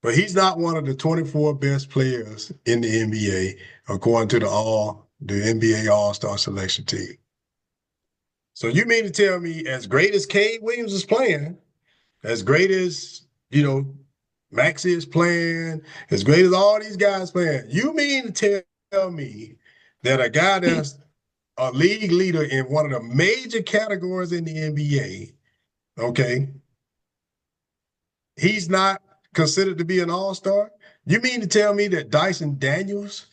But he's not one of the 24 best players in the NBA, according to the NBA All-Star selection team. So you mean to tell me, as great as Cade Williams is playing, as great as, Maxey is playing, as great as all these guys playing, you mean to tell me that a guy that's a league leader in one of the major categories in the NBA, okay, he's not considered to be an all-star? You mean to tell me that Dyson Daniels,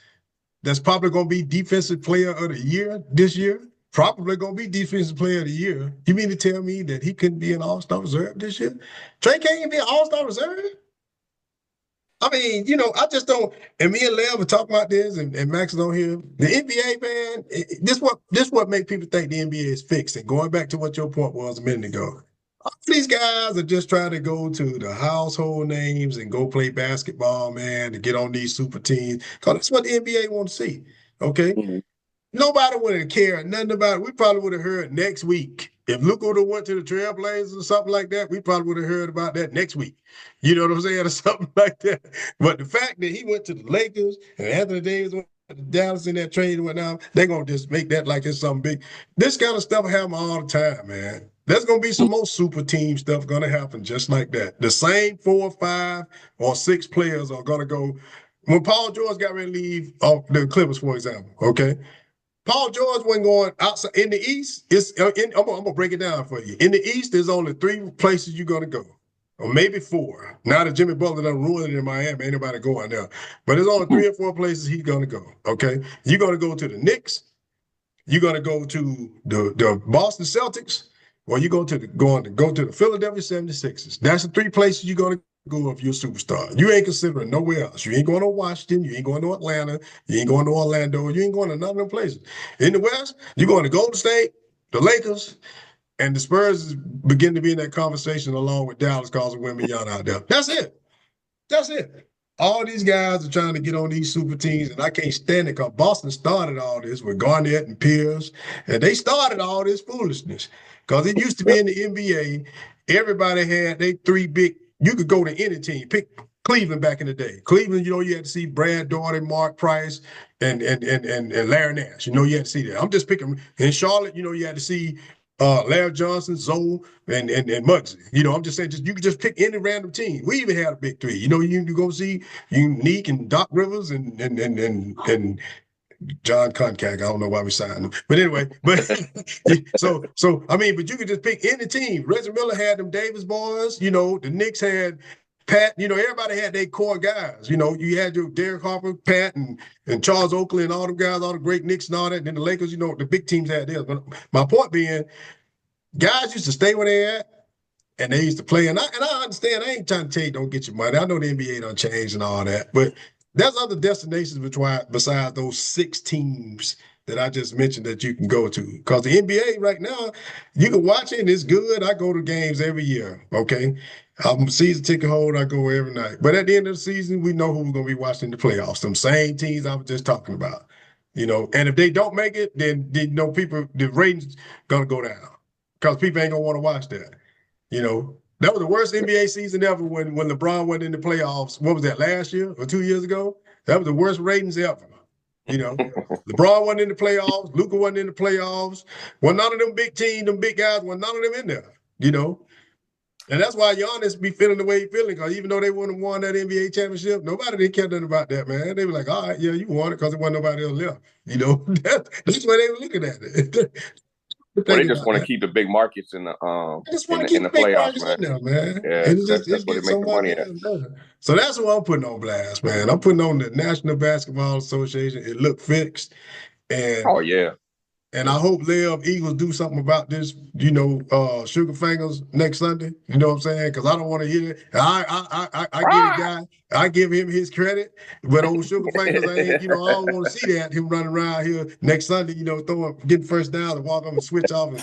that's probably going to be Defensive Player of the Year this year, probably going to be Defensive Player of the Year, you mean to tell me that he couldn't be an all-star reserve this year? Trae can't even be an all-star reserve? I mean, I just don't. And me and Lev were talking about this, and Max is on here. The NBA, man, this what make people think the NBA is fixed. And going back to what your point was a minute ago, all these guys are just trying to go to the household names and go play basketball, man, to get on these super teams. Because that's what the NBA wants to see. Okay. Mm-hmm. Nobody would have cared nothing about it. We probably would have heard next week. If Luka would have went to the Trailblazers or something like that, we probably would have heard about that next week. You know what I'm saying? Or something like that. But the fact that he went to the Lakers and Anthony Davis went to Dallas in that trade and whatnot, they're going to just make that like it's something big. This kind of stuff happens all the time, man. There's going to be some more super team stuff going to happen just like that. The same 4, 5, or 6 players are going to go. When Paul George got ready to leave the Clippers, for example, okay? Paul George wasn't going outside. In the East, I'm going to break it down for you. In the East, there's only 3 places you're going to go, or maybe 4. Now that Jimmy Butler done ruined it in Miami, ain't nobody going there. But there's only 3 or 4 places he's going to go, okay? You're going to go to the Knicks. You're going to go to the Boston Celtics, or you're going to go to the Philadelphia 76ers. That's the 3 places you're going to go if you're a superstar. You ain't considering nowhere else. You ain't going to Washington. You ain't going to Atlanta. You ain't going to Orlando. You ain't going to none of them places. In the West, you're going to Golden State, the Lakers, and the Spurs begin to be in that conversation along with Dallas because of Wembanyama out there. That's it. That's it. All these guys are trying to get on these super teams, and I can't stand it because Boston started all this with Garnett and Pierce, and they started all this foolishness because it used to be in the NBA, everybody had they 3 big. You could go to any team. Pick Cleveland back in the day. Cleveland, you had to see Brad Daugherty, Mark Price, and Larry Nash. You had to see that. I'm just picking. In Charlotte, you had to see Larry Johnson, Zoe, and Muggsy. I'm just saying, you could just pick any random team. We even had a big 3. You go see Unique and Doc Rivers and John Concac. I don't know why we signed him. But anyway, so I mean, but you could just pick any team. Reggie Miller had them Davis boys, the Knicks had Pat, everybody had their core guys. You had your Derek Harper, Pat, and Charles Oakley and all them guys, all the great Knicks and all that. And then the Lakers, the big teams had theirs. But my point being, guys used to stay where they at and they used to play. And I understand. I ain't trying to tell you don't get your money. I know the NBA done changed and all that, but there's other destinations besides those 6 teams that I just mentioned that you can go to. Because the NBA right now, you can watch it and it's good. I go to games every year. Okay. I'm a season ticket holder. I go every night. But at the end of the season, we know who we're going to be watching in the playoffs. Them same teams I was just talking about. And if they don't make it, then people, the ratings gonna go down because people ain't gonna want to watch that. That was the worst NBA season ever when LeBron went in the playoffs. What was that, last year or 2 years ago? That was the worst ratings ever. LeBron wasn't in the playoffs. Luka wasn't in the playoffs. Well, none of them big teams, them big guys, none of them in there. And that's why Giannis be feeling the way he feeling, because even though they wouldn't have won that NBA championship, nobody didn't care nothing about that, man. They were like, all right, yeah, you won it because there wasn't nobody else left. That's why they were looking at it. Well, they just want to keep the big markets in the playoffs, man. Yeah, that's where they make the money at. So that's what I'm putting on blast, man. I'm putting on the National Basketball Association. It looked fixed. And oh yeah. And I hope Lev Eagles do something about this, Sugar Fingers next Sunday. You know what I'm saying? Because I don't want to hear it. I get it, guy. I give him his credit. But old Sugar Fingers, I don't want to see that. Him running around here next Sunday, getting first down and walk up and switch off and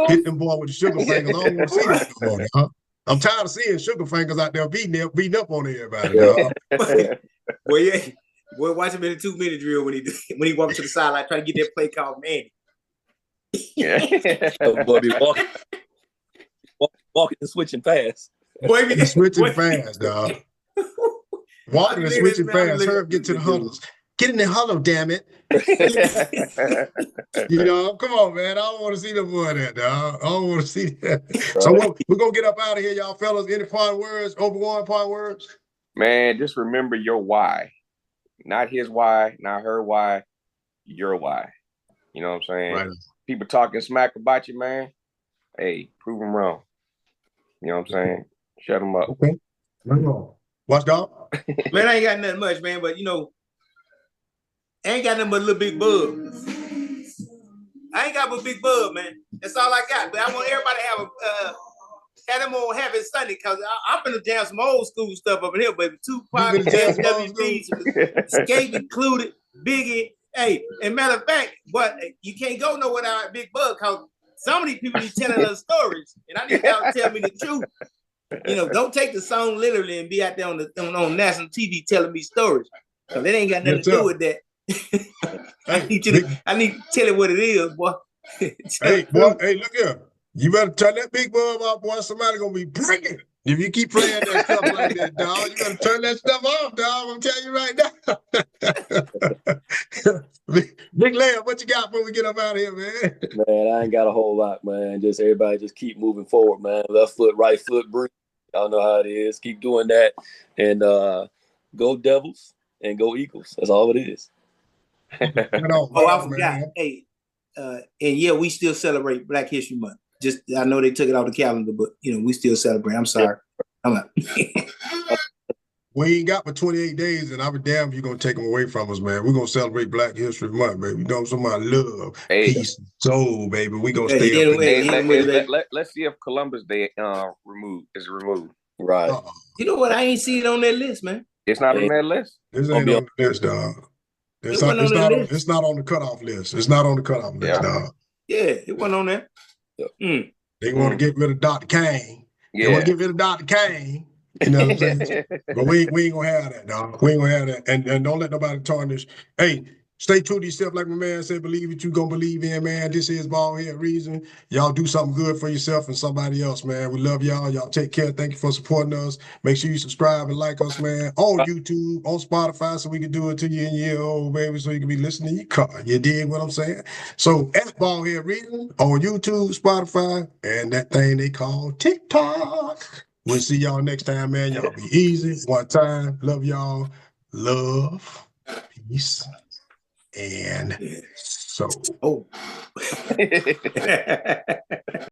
hit them boy with the Sugar Fingers. I don't want to see that no more, huh? I'm tired of seeing Sugar Fingers out there beating up on everybody. Well, yeah. Boy, watch him in the 2-minute drill when he walks to the sideline trying to get that play called Manny. Yeah. Boy, be walking and switching fast. Boy, be switching fast, dog. Walking and switching fast. Herb, get to the huddles. Get in the huddle, damn it. Come on, man. I don't want to see the boy that, dog. I don't want to see that. Right. So we're going to get up out of here, y'all fellas. Any final words? Overall final words? Man, just remember your why. Not his why, not her why, your why. You know what I'm saying? Right. People talking smack about you, man. Hey, prove them wrong. You know what I'm saying? Shut them up. Okay. Watch dog. Man, I ain't got nothing much, man, but I ain't got nothing but a little big bug. I ain't got but big bug, man. That's all I got. But I want everybody to have them on Happy Sunday, because I'm gonna jam some old school stuff up in here, baby. Tupac, WB, Escape included, Biggie. Hey, and matter of fact, but you can't go nowhere without Big Bug, because some of these people be telling us stories, and I need y'all to tell me the truth. Don't take the song literally and be out there on national TV telling me stories, because it ain't got nothing to do with that. I need to tell it what it is, boy. Hey, look here. You better turn that Big Bug off, boy. Somebody gonna be breaking. If you keep playing that stuff like that, dog, you better turn that stuff off, dog. I'm telling you right now. Big Lamb, what you got before we get up out of here, man? Man, I ain't got a whole lot, man. Just everybody just keep moving forward, man. Left foot, right foot, breathe. Y'all know how it is. Keep doing that. And go Devils and go Eagles. That's all it is. I forgot. Man. Hey, and yeah, we still celebrate Black History Month. Just, I know they took it off the calendar, but we still celebrate. I'm sorry. I'm out. We ain't got but 28 days, and I'll be damned if you're gonna take them away from us, man. We're gonna celebrate Black History Month, baby. Somebody love, peace, soul, baby. We gonna stay up. Let's see if Columbus Day is removed. Right. You know what? I ain't seen it on that list, man. It's not on that list. This ain't on the list, dog. It's not on the cutoff list. It's not on the cutoff list, dog. Yeah, it wasn't on there. They want to get rid of Dr. Kane. They want to get rid of Dr. Kane. You know what I'm saying? But we ain't gonna have that, dog. We ain't gonna have that. And don't let nobody tarnish. Hey, stay true to yourself, like my man said. Believe what you gonna believe in, man. This is BaldHeaded Reason. Y'all do something good for yourself and somebody else, man. We love y'all. Y'all take care. Thank you for supporting us. Make sure you subscribe and like us, man. On YouTube, on Spotify, so we can do it to you in your old baby, so you can be listening in your car. You dig what I'm saying? So at BaldHeaded Reason on YouTube, Spotify, and that thing they call TikTok. We'll see y'all next time, man. Y'all be easy. One time. Love y'all. Love. Peace. And so.